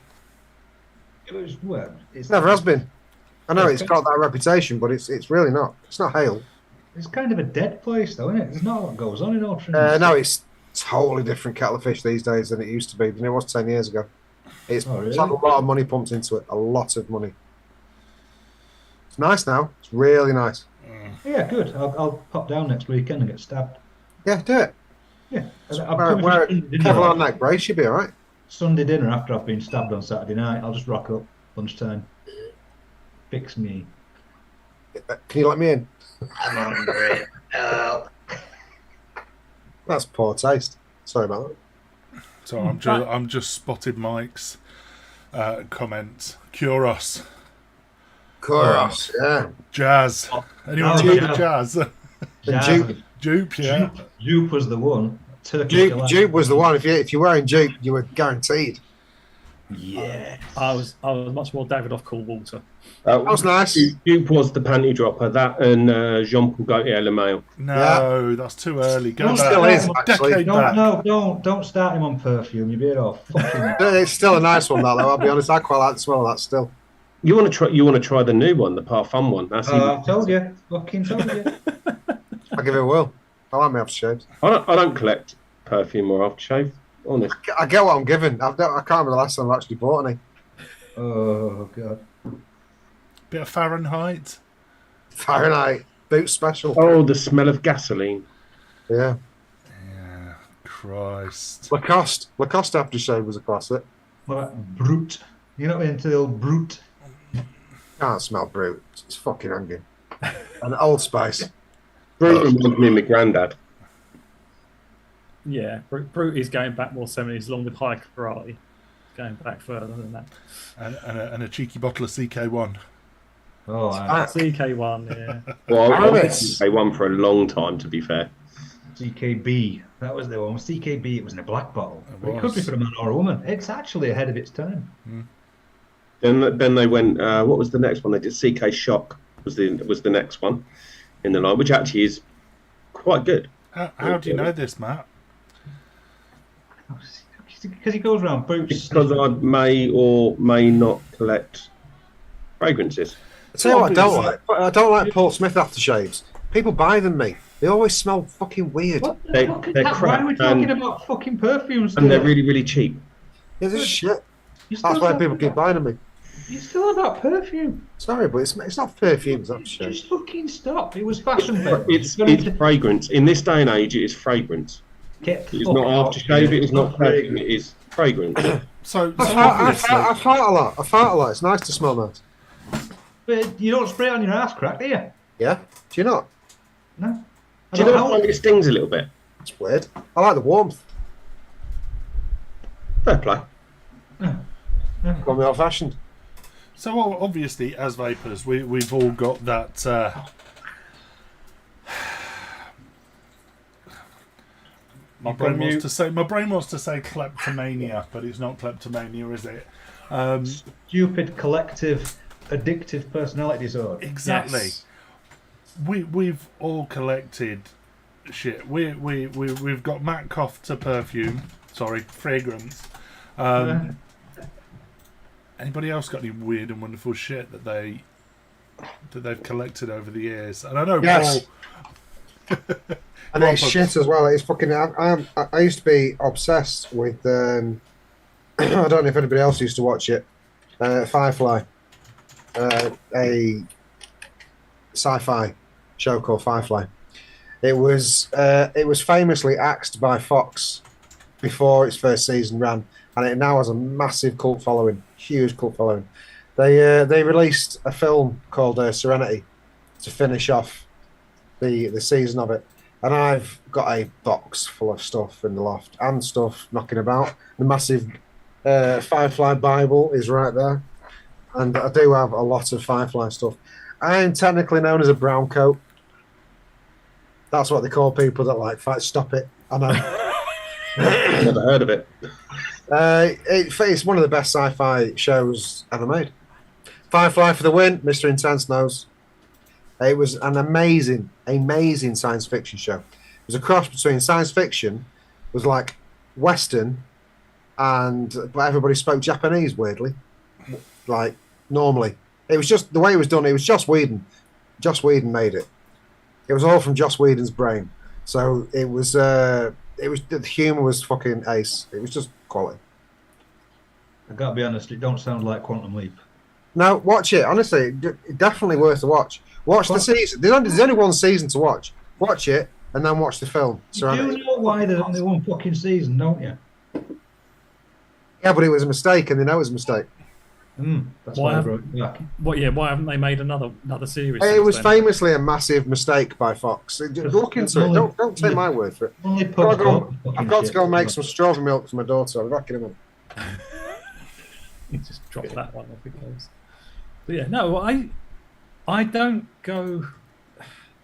It was, well, It never has been. I know it's got that reputation, but it's really not. It's not Hale. It's kind of a dead place, though, isn't it? There's not a lot goes on in Altrincham. No, it's totally different kettle of fish these days than it used to be, than it was 10 years ago. It's really? had a lot of money pumped into it. A lot of money. It's nice now. It's really nice. Yeah, good. I'll pop down next weekend and get stabbed. Yeah, do it. Yeah. Wear Kevlar neck brace, you'll be all right. Sunday dinner after I've been stabbed on Saturday night. I'll just rock up lunchtime. Fix me. Can you let me in? I'm hungry. That's poor taste. Sorry about that. So I'm just spotted Mike's comment. Kuros, Kuros, yeah. Jazz. Anyone no, heard yeah. of Jazz? Jupe. Jupe, yeah. Jupe was the one. Turkish delight. Jupe was the one. If you're wearing Jupe, you were guaranteed. Yeah. I was much more David off Cool Water. That was nice. Duke was the panty dropper. That and Jean-Paul Gaultier Le Mail. No, that's too early. Go Don't back. still is, Decade actually. back. Don't start him on perfume. You'll be better off. Fucking. It's still a nice one, that though. I'll be honest. I quite like the smell of that still. You want to try the new one, the Parfum one. That's I told you. Fucking told you. I'll give it a whirl. I like my aftershaves. I don't collect perfume or aftershave. Honest. I get what I'm given. I can't remember the last time I've actually bought any. Oh god. Bit of Fahrenheit. Fahrenheit boot special. Oh, the smell of gasoline. Yeah. Yeah, Christ. Lacoste aftershave was a classic. What about Brute? You're not into the old Brute? Can't smell brute. It's fucking hanging. And Old Spice. Brute reminds me of my granddad. Yeah, Brute is going back more 70s, along with High Karate. Going back further than that. And a cheeky bottle of CK1. Oh, CK1, yeah. Well, I Aramis. had one for a long time, to be fair. CKB. That was the one. CKB. It was in a black bottle. It could be was. for a man or a woman. It's actually ahead of its time. Then they went. What was the next one? They did CK Shock. Was the next one in the line, which actually is quite good. How do you know this, Matt? Because he goes around boots. Because I may or may not collect fragrances. I tell you what I don't like. I don't like Paul Smith aftershaves. People buy them me. They always smell fucking weird. What the They- fuck is they're that? crap, Why are we talking and- about fucking perfumes? And they're still? really, really cheap. Yeah, this is shit. You're still That's why on people keep about- buying them me. You're still about perfume. Sorry, but it's not perfumes. That's shit. Just fucking stop. It was fashion. It's fragrance. In this day and age, it is fragrance. It's not aftershave. It is not perfume. It is fragrance. So I obviously, fart a lot. I fart a lot. It's nice to smell nice. But you don't spray it on your ass crack, do you? Yeah? Do you not? No. Do you not find it stings a little bit? It's weird. I like the warmth. Fair play. Got me old fashioned. so obviously, as vapors, we've all got that. My brain wants to say kleptomania, but it's not kleptomania, is it? Stupid collective addictive personality disorder. Exactly. Yes. We've all collected shit. We've got Matt Cough to perfume. Sorry, fragrance. Anybody else got any weird and wonderful shit that they've collected over the years? And I know Yes. Paul. And it's shit as well. It's fucking. I used to be obsessed with. I don't know if anybody else used to watch it. Firefly, a sci-fi show called Firefly. It was famously axed by Fox before its first season ran, and it now has a massive cult following, huge cult following. They released a film called Serenity to finish off the season of it. And I've got a box full of stuff in the loft and stuff knocking about. The massive Firefly Bible is right there. And I do have a lot of Firefly stuff. I am technically known as a brown coat. That's what they call people that like fight. Stop it. I know. Never heard of it. It's one of the best sci-fi shows ever made. Firefly for the win. Mr. Intense knows. It was an amazing science fiction show. It was a cross between science fiction, was like Western, but everybody spoke Japanese weirdly, like normally. It was just the way it was done. It was Joss Whedon. Joss Whedon made it. It was all from Joss Whedon's brain. So it was the humor was fucking ace. It was just quality. I gotta be honest, it don't sound like Quantum Leap. No, watch it. Honestly, definitely worth a watch. Watch the season. There's only one season to watch. Watch it and then watch the film. You Serenity. do know why there's only one fucking season, don't you? Yeah, but it was a mistake, and they know it was a mistake. That's Why why I have- wrote it back. Why haven't they made another series? It since was then? famously a massive mistake by Fox. Look into it. Don't take my word for it. Only I've got to Pugs go, got fucking I've got to shit. go make some strawberry milk for my daughter. I'll back in a minute. You just drop that one off because. But yeah, no, I don't go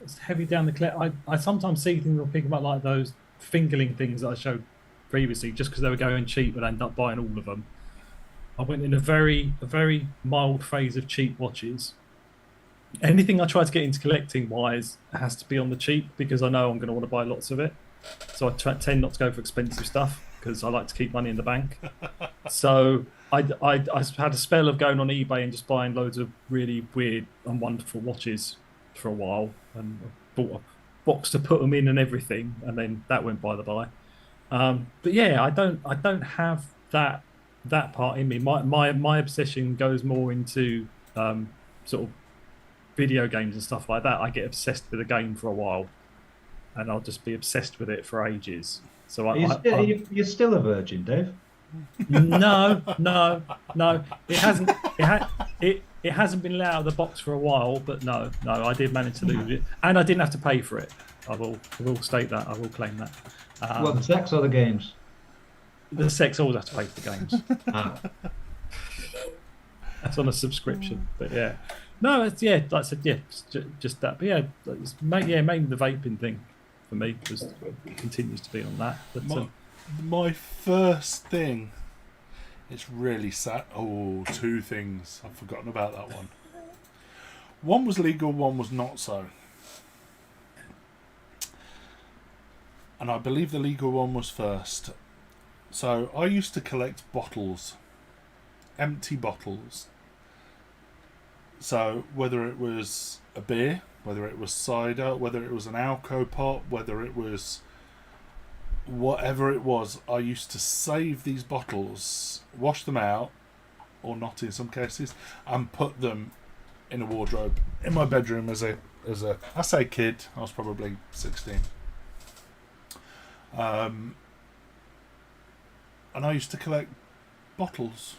as heavy down the cliff. I sometimes see things or pick them up like those fingerling things that I showed previously, just because they were going cheap, but I end up buying all of them. I went in a very mild phase of cheap watches. Anything I try to get into collecting wise has to be on the cheap because I know I'm going to want to buy lots of it. So I tend not to go for expensive stuff because I like to keep money in the bank. So I had a spell of going on eBay and just buying loads of really weird and wonderful watches for a while, and bought a box to put them in and everything, and then that went by the by. But yeah, I don't have that part in me. My obsession goes more into sort of video games and stuff like that. I get obsessed with a game for a while, and I'll just be obsessed with it for ages. So you're still a virgin, Dave. No. It hasn't. It hasn't been let out of the box for a while, but no. I did manage to lose it, and I didn't have to pay for it. I will state that. I will claim that. What, the sex or the games? The sex always have to pay for the games. Ah. That's on a subscription, but yeah. No, it's like I said, just that. But yeah, mainly the vaping thing for me continues to be on that. But, my first thing, it's really sad. Oh, two things. I've forgotten about that one. One was legal, one was not so. And I believe the legal one was first. So I used to collect bottles, empty bottles. So whether it was a beer, whether it was cider, whether it was an alco pop, whether it was whatever it was, I used to save these bottles, wash them out, or not in some cases, and put them in a wardrobe in my bedroom as a I say kid, I was probably 16. And I used to collect bottles,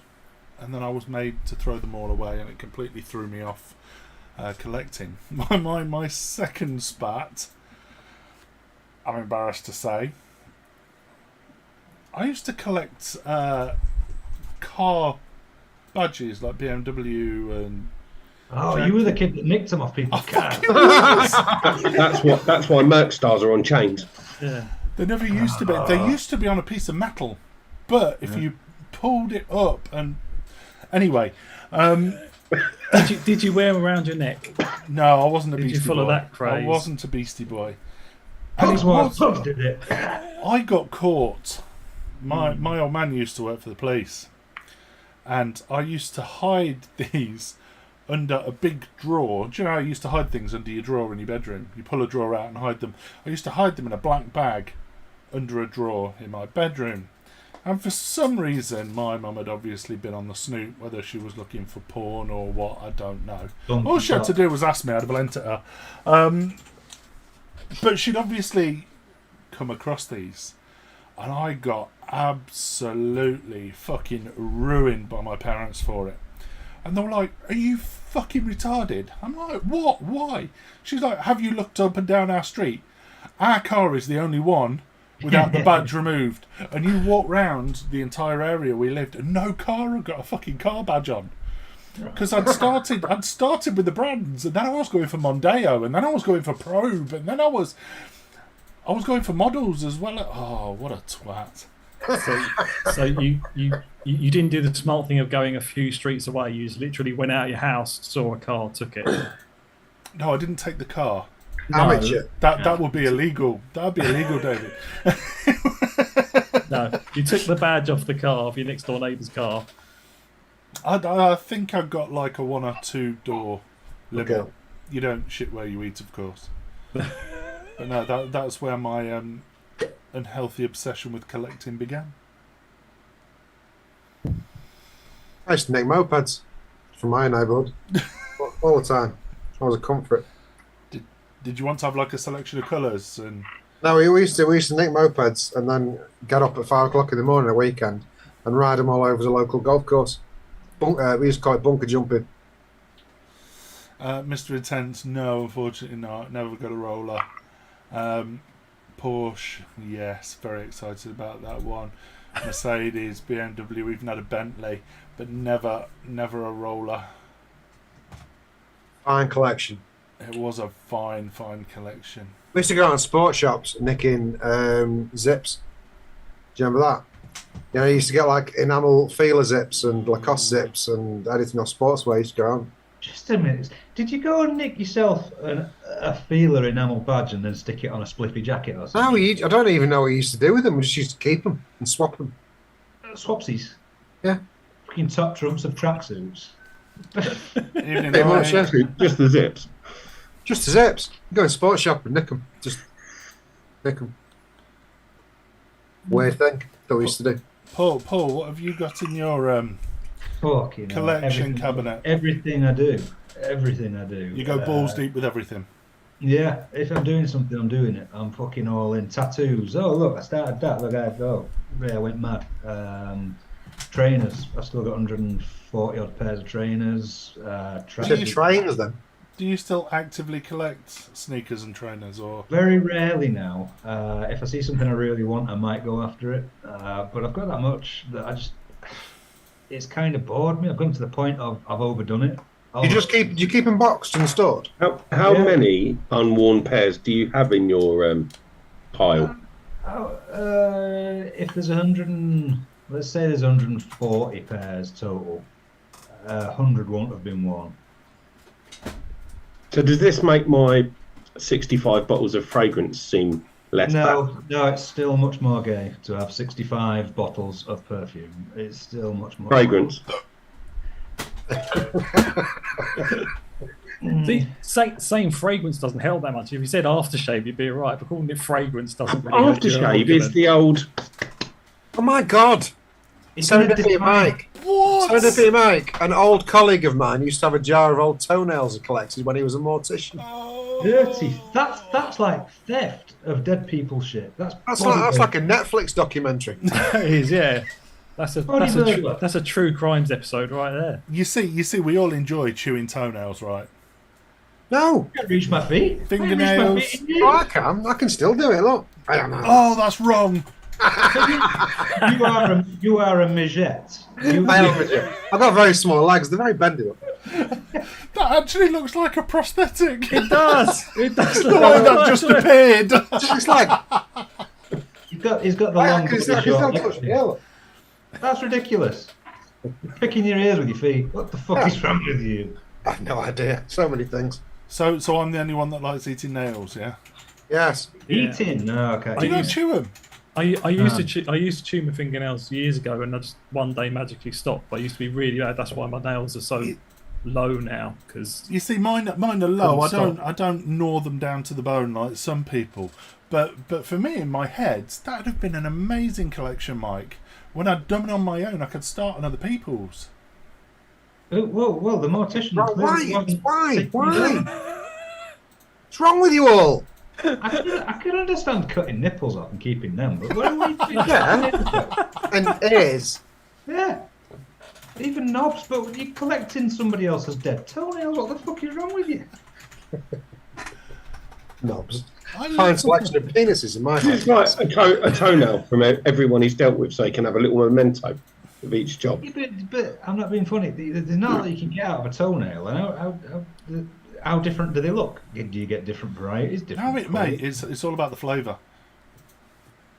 and then I was made to throw them all away, and it completely threw me off collecting. My second spat, I'm embarrassed to say, I used to collect car badges like BMW and. Oh, you were the kid that nicked them off people's cars. That's why Merc stars are on chains. yeah. They never used to be. They used to be on a piece of metal, but if you pulled it up and anyway, Did you wear them around your neck? no, I wasn't a Did you Beastie follow Boy. that craze? I wasn't a Beastie Boy. That's why Pugs did it. I got caught. My old man used to work for the police, and I used to hide these under a big drawer. Do you know how you used to hide things under your drawer in your bedroom? You pull a drawer out and hide them. I used to hide them in a black bag under a drawer in my bedroom. And for some reason, my mum had obviously been on the snoop, whether she was looking for porn or what, I don't know. All she had to do was ask me, I'd have lent it her. But she'd obviously come across these. And I got absolutely fucking ruined by my parents for it. And they were like, "Are you fucking retarded?" I'm like, "What? Why?" She's like, "Have you looked up and down our street? Our car is the only one without the badge removed. And you walk round the entire area we lived and no car had got a fucking car badge on." Because I'd started with the brands, and then I was going for Mondeo, and then I was going for Probe, and then I was going for models as well. Oh, what a twat. So you didn't do the smart thing of going a few streets away. You just literally went out of your house, saw a car, took it. No, I didn't take the car. Amateur. That would be illegal. That would be illegal, David. No, you took the badge off the car, off your next door neighbour's car. I think I've got like a 1 or 2 door limit. Okay. You don't shit where you eat, of course. But no, that's where my unhealthy obsession with collecting began. I used to nick mopeds from my neighbourhood all the time. I was a comfort. Did you want to have like a selection of colours and? No, we used to nick mopeds and then get up at 5 o'clock in the morning a weekend and ride them all over the local golf course. We used to call it bunker jumping. Mr. Intense, no, unfortunately not. Never got a roller. Porsche, yes, very excited about that one. Mercedes, BMW, even had a Bentley, but never a roller. Fine collection. It was a fine collection. We used to go out in sports shops nicking zips. Do you remember that? You know, you used to get like enamel feeler zips and Lacoste zips and anything off sportswear. You used to go on. Just a minute. Did you go and nick yourself a feeler enamel badge and then stick it on a spliffy jacket or something? No, I don't even know what you used to do with them. We just used to keep them and swap them. Swapsies. Yeah. Fucking top trumps of tracksuits. Evening, Pretty much, Mike. yeah. Just the zips. Just the zips. You go in sports shop and nick them. Just nick them. Weird thing that we used to do. Paul, what have you got in your Fucking hell, collection cabinet? Everything I do. Everything I do. You go balls deep with everything. Yeah, if I'm doing something, I'm doing it. I'm fucking all in. Tattoos. Oh, look, I started that. Look, I went mad. Trainers. I've still got 140 odd pairs of trainers. Trainers then. Do you still actively collect sneakers and trainers, or Very rarely now. If I see something I really want, I might go after it. But I've got that much that it's kind of bored me. I've gotten to the point of I've overdone it. Do you keep them boxed and stored? How Yeah. many unworn pairs do you have in your pile? If there's let's say there's 140 pairs total, 100 won't have been worn. So does this make my 65 bottles of fragrance seem less bad? No, it's still much more gay to have 65 bottles of perfume. It's still much more Fragrance. See, saying fragrance doesn't help that much. If you said aftershave, you'd be right. But calling it fragrance doesn't really help you. Aftershave is the old. Oh my god! It's gonna Serendipity define- Mike. what? Serendipity Mike, an old colleague of mine, used to have a jar of old toenails he collected when he was a mortician. Dirty. That's like theft of dead people's shit. That's That's like a Netflix documentary. It is, yeah. That's Bodybuilder. that's a true crimes episode right there. You see, we all enjoy chewing toenails, right? No, I can't reach my feet. Fingernails. I can't reach my feet. oh, I can still do it. Look, I don't know. Oh, that's wrong. You are a midget. I've got very small legs. They're very bendy. Look. That actually looks like a prosthetic. It does. It does. The way that just appeared. It's like He's got the I long can body still short touch legs. me. Yeah, look. That's ridiculous. You're picking your ears with your feet. What the fuck is wrong with you? I have no idea. So many things. So I'm the only one that likes eating nails, yeah? Yes. Eating? No, okay. Do you not chew them? I used to chew my fingernails years ago, and I just one day magically stopped. I used to be really bad. That's why my nails are so low now. Because You see, mine are low. Couldn't stop. I don't gnaw them down to the bone like some people. But for me, in my head, that would have been an amazing collection, Mike. When I'd done it on my own, I could start on other people's. Well, the mortician. Why? What's wrong with you all? I could understand cutting nipples off and keeping them, but what are we doing? Yeah. And ears. Yeah. Even knobs, but you're collecting somebody else's dead toenails. What the fuck is wrong with you? Knobs. I Fine love selection of penises in my It's house. like a toenail from everyone he's dealt with, so he can have a little memento of each job. Yeah, but I'm not being funny. There's not that you can get out of a toenail. And how different do they look? Do you get different varieties? Different No, mate, it's all about the flavour.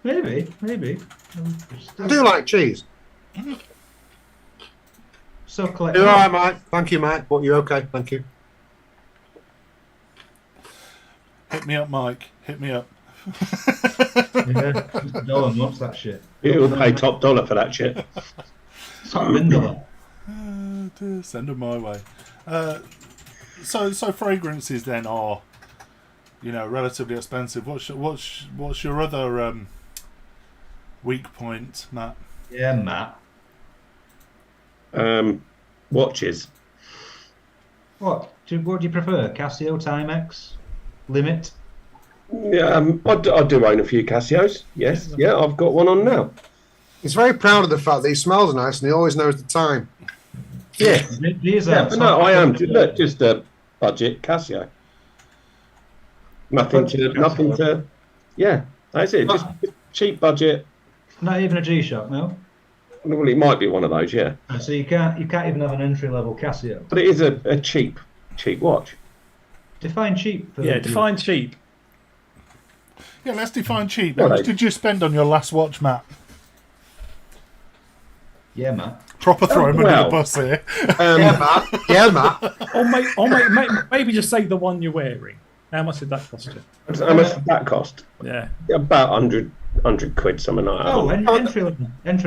Maybe. I do like cheese. So collect. You're all right, Mike. Thank you, Mike. But you're okay. Thank you. Hit me up, Mike. Hit me up. Yeah, Dolan wants that shit. He'll pay top dollar for that shit. It's like Lindor. Send them my way. So fragrances then are, relatively expensive. What's your other weak point, Matt? Yeah, Matt. Watches. What do you prefer? Casio, Timex, Limit? Yeah, I do own a few Casios. Yes, yeah, I've got one on now. He's very proud of the fact that he smells nice and he always knows the time. Yeah, These yeah, are but no, I am. Look, just a budget Casio. Nothing to. Yeah, that's it. Just cheap budget. not even a G-Shock, no. Well, it might be one of those, yeah. So you can't even have an entry-level Casio. But it is a cheap watch. Define cheap. For Yeah, you. define cheap. Yeah, let's define cheap. Well, How much did you spend on your last watch, Matt? Yeah, Matt. Proper throw him under well. the bus here. Yeah, Matt. Yeah, Matt. Maybe just say the one you're wearing. How much did that cost you? How much did that cost? Yeah. About 100 quid, something like that. Oh, entry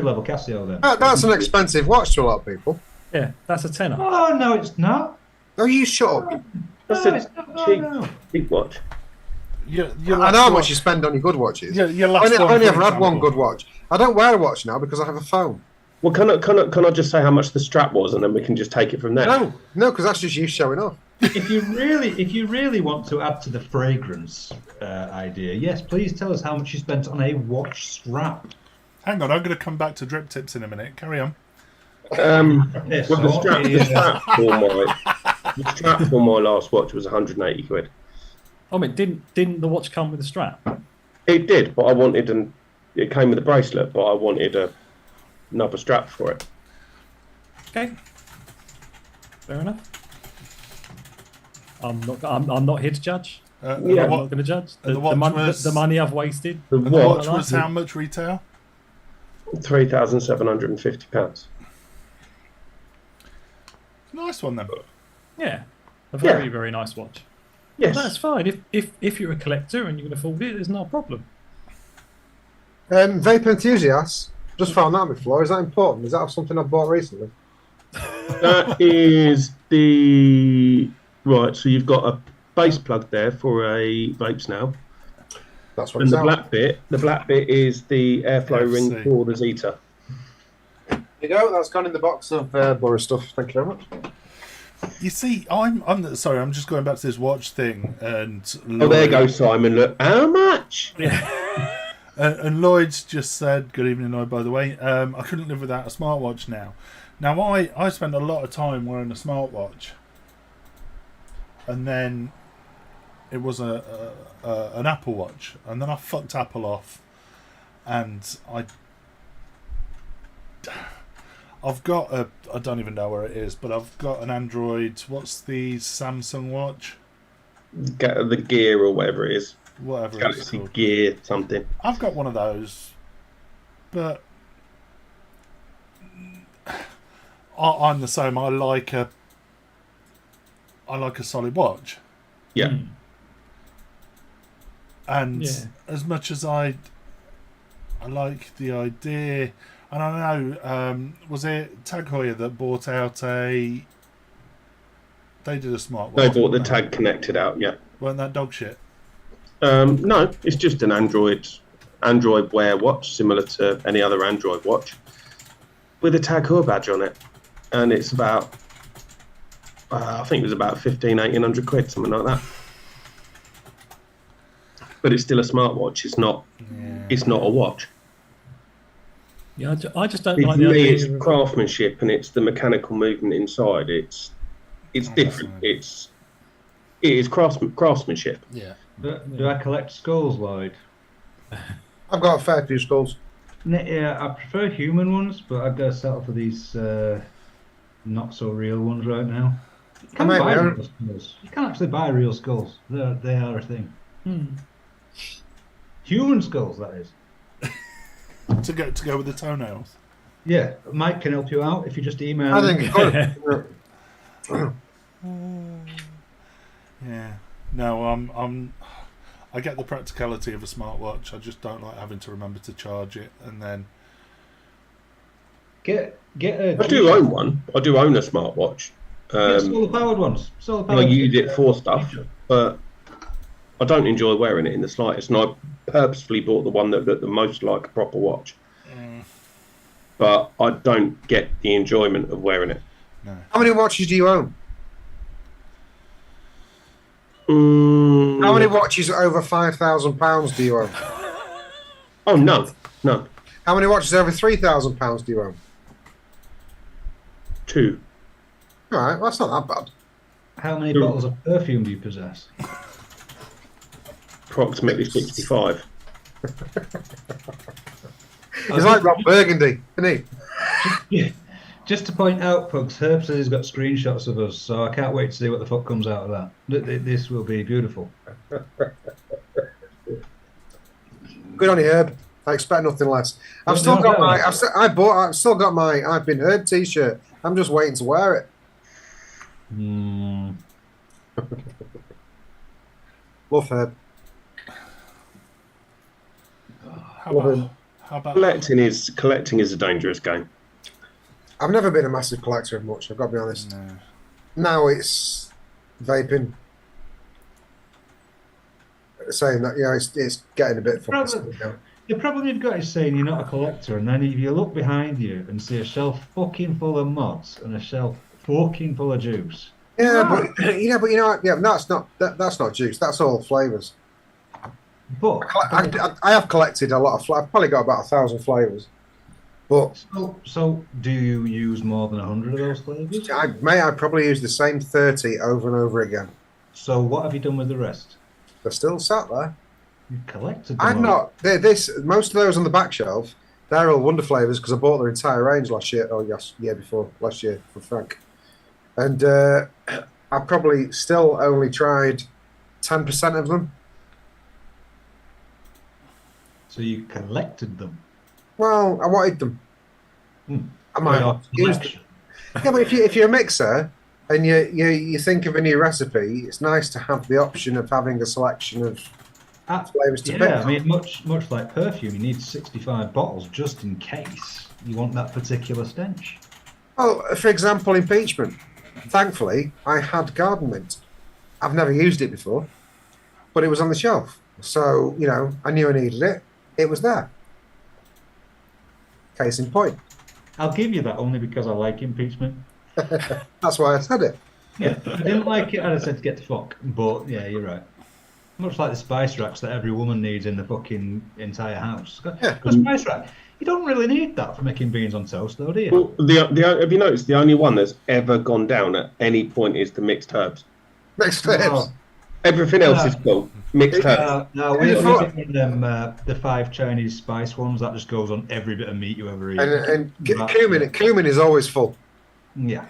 level Casio then. That's an expensive watch to a lot of people. Yeah, that's a tenner. Oh no, it's not. Oh, you shut up. That's No, a it's not. cheap watch. I know how much you spend on your good watches. Your I last only, one, I've only for ever had one example. good watch. I don't wear a watch now because I have a phone. Well, can I just say how much the strap was, and then we can just take it from there? No, because that's just you showing off. If you really want to add to the fragrance idea, yes, please tell us how much you spent on a watch strap. Hang on, I'm going to come back to drip tips in a minute. Carry on. Yes, Well, the strap for my last watch was 180 quid. I mean, didn't the watch come with a strap? It did, but it came with a bracelet, but I wanted another strap for it. Okay. Fair enough. I'm not here to judge. Yeah. I'm not going to judge. And the watch was- the money I've wasted. The The watch, watch was how much retail? £3,750. Nice one then. Yeah. A very, very nice watch. Yes. That's fine. If you're a collector and you can afford it, there's no problem. Vape enthusiasts. Just found that on my floor. Is that important? Is that something I bought recently? That is the... Right, so you've got a base plug there for a vapes now. That's what And it's the black bit is the airflow FC. ring for the Zeta. There you go. That's gone in the box of Boris stuff. Thank you very much. You see, I'm sorry. I'm just going back to this watch thing, and Oh, there you go, Simon. Look, how much? And Lloyd's just said, "Good evening, Lloyd." By the way, I couldn't live without a smartwatch now. Now, I spend a lot of time wearing a smartwatch, and then it was an Apple Watch, and then I fucked Apple off, and I've got I don't even know where it is, but I've got an Android. What's the Samsung watch? Get the gear or whatever it is. Whatever it's Galaxy called. Gear something. I've got one of those, but I'm the same. I like a solid watch, Yeah. and Yeah. as much as I like the idea, and I know was it Tag Heuer that bought out They did a smartwatch. They bought the didn't tag connected out, yeah. Weren't that dog shit? No, it's just an Android Wear watch, similar to any other Android watch, with a Tag Heuer badge on it. And it's about, I think it was about 1,500-1,800 quid, something like that. But it's still a smartwatch. It's not a watch. Yeah, I just don't For like the me, idea. it's craftsmanship and it's the mechanical movement inside. It's different. Fascinating. It is craftsmanship. Yeah. Do I collect skulls, Lloyd? I've got a fair few skulls. Yeah, I prefer human ones, but I've got to settle for these not so real ones right now. You can I buy might be- real skulls. You can actually buy real skulls. They are a thing. Human skulls, that is. To go with the toenails. Yeah, Mike can help you out if you just email. I him. think it's good. Yeah. No, I get the practicality of a smartwatch. I just don't like having to remember to charge it and then. Get a. I do own one. I do own a smartwatch. Get solar powered ones. Solar And I powered. use it for stuff, but I don't enjoy wearing it in the slightest. And I purposefully bought the one that looked the most like a proper watch. But I don't get the enjoyment of wearing it. No. How many watches do you own? Mm. How many watches over £5,000 do you own? Oh, no. How many watches over £3,000 do you own? 2. All right, well, that's not that bad. How many bottles of perfume do you possess? Approximately 65. He's like Rob Burgundy, isn't he? Yeah. Just to point out, Pugs, Herb says he's got screenshots of us, so I can't wait to see what the fuck comes out of that. This will be beautiful. Good on you, Herb. I expect nothing less. I've Well, still no, got no. my. I've still got my I've been heard T-shirt. I'm just waiting to wear it. Love Herb. How Love about, him. how about Collecting is a dangerous game. I've never been a massive collector of much. I've got to be honest. No. Now it's vaping. Saying that, it's getting a bit fucking silly now. The problem you've got is saying you're not a collector, and then if you look behind you and see a shelf fucking full of mods and a shelf fucking full of juice. Yeah, but you know what? Yeah, that's not juice. That's all flavors. But I have collected a lot of. I've probably got about 1,000 flavors. But so do you use more than 100 of those flavors? I probably use the same 30 over and over again. So what have you done with the rest? They're still sat there. You collected them. I'm not. Most of those on the back shelf. They're all Wonder flavors because I bought their entire range last year. Oh yes, last year for Frank. And I probably still only tried 10% of them. So you collected them. Well, I wanted them. I might Well, use them. Yeah, but if you're a mixer and you think of a new recipe, it's nice to have the option of having a selection of flavors to pick. Yeah, I mean, much like perfume, you need 65 bottles just in case you want that particular stench. Well, for example, impeachment. Thankfully, I had garden mint. I've never used it before, but it was on the shelf. So, I knew I needed it. It was there. Case in point. I'll give you that only because I like impeachment. That's why I said it. Yeah, I didn't like it, and I said get the fuck. But yeah, you're right. Much like the spice racks that every woman needs in the fucking entire house. Yeah. A spice rack. You don't really need that for making beans on toast, though, do you? Well, have you noticed the only one that's ever gone down at any point is the mixed herbs? Mixed herbs. No. Everything else is cool. Mixed herbs. No, we're getting them the 5 Chinese spice ones. That just goes on every bit of meat you ever eat. And cumin is always full. Yeah.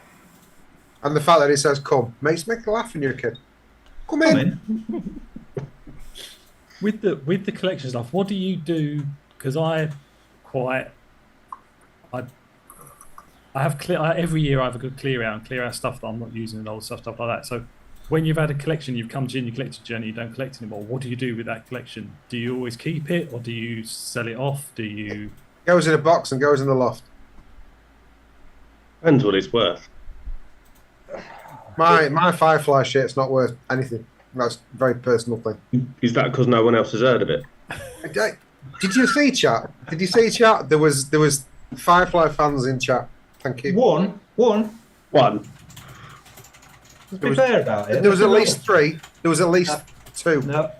And the fact that it says "come" makes me laugh when you're a kid. Come in. With the collection stuff, what do you do? Because I have every year I have a good clear out stuff that I'm not using and old stuff like that. So when you've had a collection, you've come to your collector journey, you don't collect anymore. What do you do with that collection? Do you always keep it, or do you sell it off? Do you Goes in a box and goes in the loft. Depends what it's worth. My Firefly shit's not worth anything. That's a very personal thing. Is that because no one else has heard of it? Did you see chat? Did you see chat? There was Firefly fans in chat. Thank you. One. Let's be fair about it. There was at least 3. There was at least 2. No,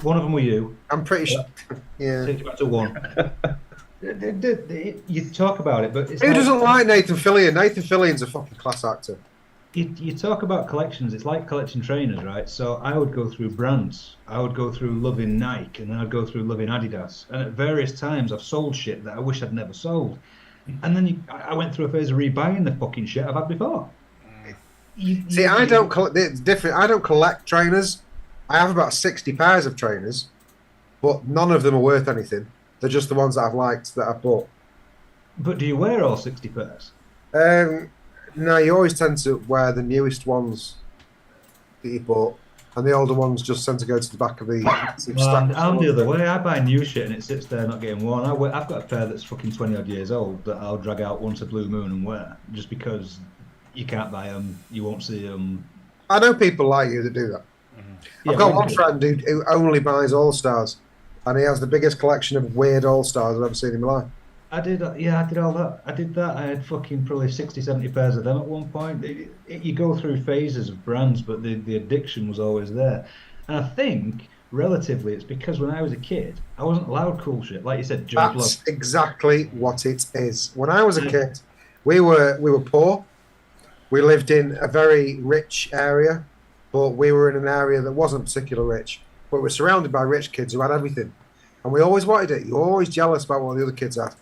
one of them were you. I'm pretty sure. Yeah. Take it back to 1. You talk about it, but it's Who doesn't like Nathan Fillion? Nathan Fillion's a fucking class actor. You talk about collections. It's like collecting trainers, right? So I would go through brands. I would go through loving Nike, and then I'd go through loving Adidas. And at various times, I've sold shit that I wish I'd never sold. And then I went through a phase of rebuying the fucking shit I've had before. See, I don't collect. It's different. I don't collect trainers. I have about 60 pairs of trainers, but none of them are worth anything. They're just the ones that I've liked that I've bought. But do you wear all 60 pairs? No, you always tend to wear the newest ones that you bought, and the older ones just tend to go to the back of the stack. I'm the other way. I buy new shit and it sits there not getting worn. I've got a pair that's fucking 20 odd years old that I'll drag out once a blue moon and wear, just because you can't buy them, you won't see them. I know people like you that do that. I've got one friend who only buys All-Stars, and he has the biggest collection of weird All-Stars I've ever seen in my life. I did all that. I did that. I had fucking probably 60, 70 pairs of them at one point. You go through phases of brands, but the addiction was always there. And I think, relatively, it's because when I was a kid, I wasn't allowed cool shit. Like you said, That's exactly what it is. When I was a kid, we were poor. We lived in a very rich area, but we were in an area that wasn't particularly rich. But we were surrounded by rich kids who had everything. And we always wanted it. You're always jealous about what the other kids had.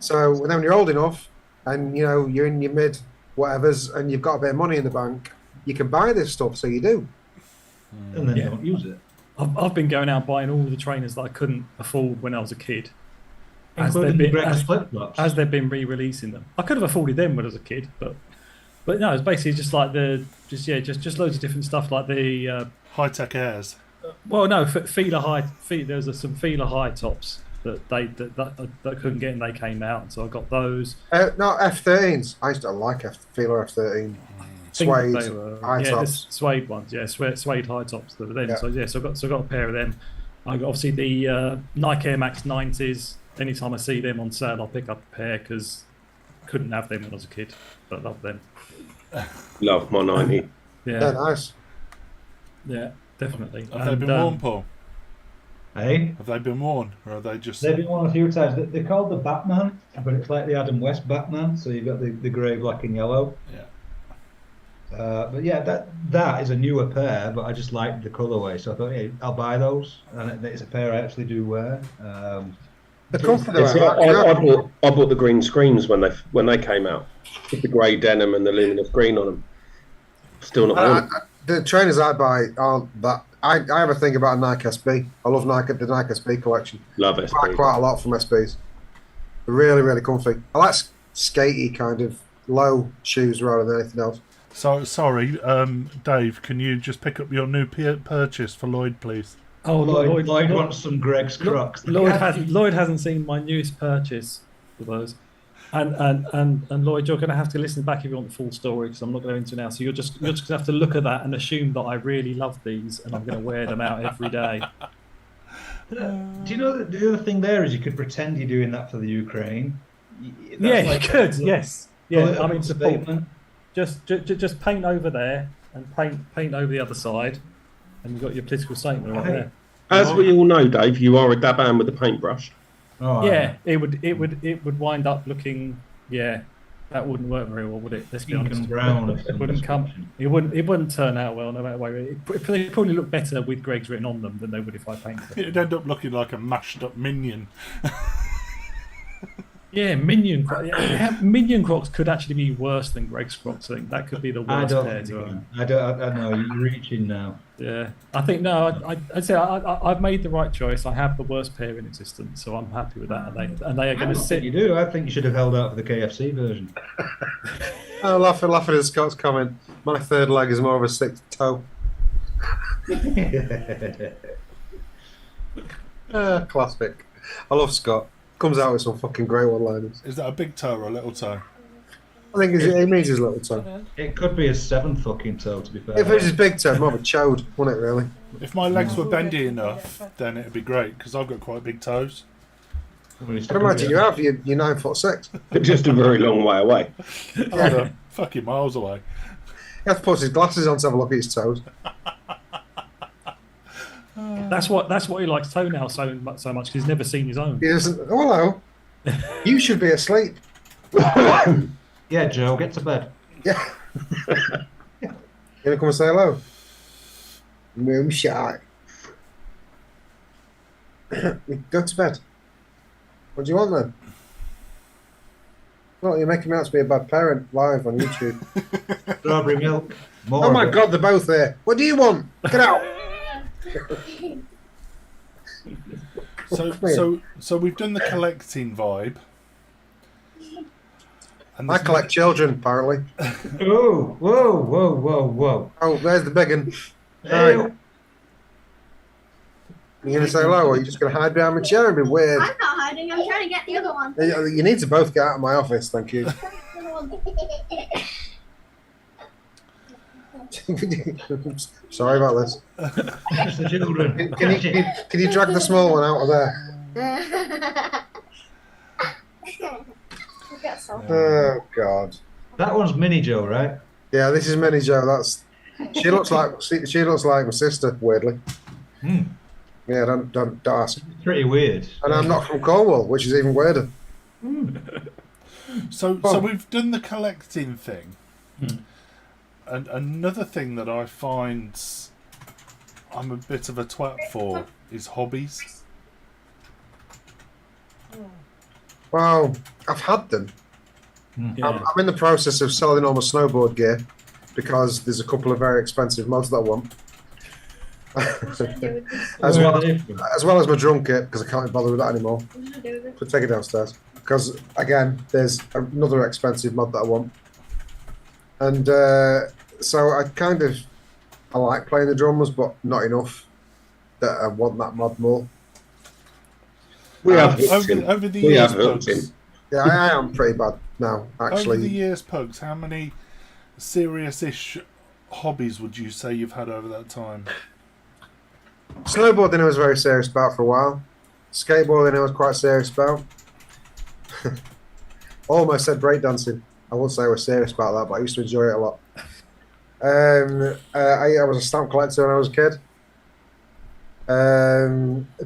So then when you're old enough and you're in your mid whatevers and you've got a bit of money in the bank, you can buy this stuff, so you do. And then you don't use it. I've been going out buying all the trainers that I couldn't afford when I was a kid, Including the Greg's flip-flops. as they've been re-releasing them. I could have afforded them when I was a kid, but no, it's basically just like just loads of different stuff like the high-tech airs. well, no, Fila high. There was some Fila high tops that that couldn't get, and they came out, so I got those. No, F13s. I used to like Fila F13. Suede high tops. Suede ones, yeah, suede high tops. That were them. Yeah. So I got a pair of them. I got obviously the Nike Air Max 90s. Anytime I see them on sale, I'll pick up a pair because couldn't have them when I was a kid, but I love them. Love my 90. Yeah, nice. Yeah, definitely. Have they been worn, Paul? Hey? Have they been worn, or are they just? They've been worn a few times. They're called the Batman, but it's like the Adam West Batman. So you've got the grey, black, and yellow. Yeah. But yeah, that is a newer pair, but I just liked the colourway, so I thought, hey, I'll buy those, and it's a pair I actually do wear. The comfortable. I bought the green screens when they came out, with the grey denim and the luminous green on them. Still not on. The trainers I buy aren't that. I have a thing about a Nike SB. I love the Nike SB collection. Love I SB. buy quite a lot from SBs. They're really, really comfy. I like skatey kind of low shoes rather than anything else. So sorry, Dave. Can you just pick up your new purchase for Lloyd, please? Oh, Lloyd wants some Greg's Crocs. Lloyd hasn't seen my newest purchase for those, and Lloyd, you're going to have to listen back if you want the full story because I'm not going to go into it now. So you're just going to have to look at that and assume that I really love these and I'm going to wear them out every day. Do you know that the other thing there is you could pretend you're doing that for the Ukraine? Yeah, you could. Yes. Yeah. I mean, statement. Just paint over there and paint over the other side, and you've got your political statement right there. As we all know, Dave, you are a daban with a paintbrush. Oh, yeah, it would wind up looking. Yeah, that wouldn't work very well, would it? Let's be pink honest. and brown. It wouldn't come. It wouldn't turn out well no matter what. They probably look better with Greg's written on them than they would if I painted them. It'd end up looking like a mashed up minion. Yeah, Minion Crocs could actually be worse than Greg's Crocs. I think that could be the worst pair to go. I know you're reaching now. Yeah, I think no. I'd say I've made the right choice. I have the worst pair in existence, so I'm happy with that. And they are going to sit. You do. I think you should have held out for the KFC version. I'm laughing at Scott's comment. My third leg is more of a sixth toe. Classic. I love Scott. Comes out with some fucking great one-liners. Is that a big toe or a little toe? I think he means his little toe. It could be a seventh fucking toe, to be fair. If it was his big toe, more of a chode, wouldn't it, really? If my legs were bendy enough, then it'd be great, because I've got quite big toes. I can imagine you have. You're 9'6". Just a very long way away. Yeah. Fucking miles away. He has to put his glasses on to have a look at his toes. That's what he likes toenails so much because he's never seen his own. He doesn't. Oh, hello. You should be asleep. Yeah, Joe, get to bed. Yeah. You gonna come and say hello? Moon shy. Go to bed. What do you want then? Well, you're making me out to be a bad parent live on YouTube. Strawberry milk. More Oh my God, they're both there. What do you want? Get out. So we've done the collecting vibe. And I collect children, apparently. Whoa. Oh, there's the big one. Hey. Right. You gonna say hello, or are you just gonna hide behind my chair and be weird? I'm not hiding. I'm trying to get the other one. You need to both get out of my office, thank you. Sorry about this. Catch the children. Can you drag the small one out of there? Oh God. That one's Mini Joe, right? Yeah, this is Mini Joe. She looks like my sister. Weirdly. Yeah, don't ask. It's pretty weird. And I'm not from Cornwall, which is even weirder. So we've done the collecting thing. And another thing that I find I'm a bit of a twat for is hobbies. Well, I've had them. Yeah. I'm in the process of selling all my snowboard gear because there's a couple of very expensive mods that I want. as Where well are they from? as well as my drum kit, because I can't be bothered with that anymore. What did I do with it? But take it downstairs. Because again, there's another expensive mod that I want, and so I like playing the drummers, but not enough that I want that mod more. We have hooked over, him. over the We years, have hooked Pugs. him. Yeah, I am pretty bad now, Over the actually. years, Pugs, how many serious-ish hobbies would you say you've had over that time? Snowboarding I was very serious about for a while. Skateboarding I was quite serious about. Almost said breakdancing. I wouldn't say I was serious about that, but I used to enjoy it a lot. I was a stamp collector when I was a kid.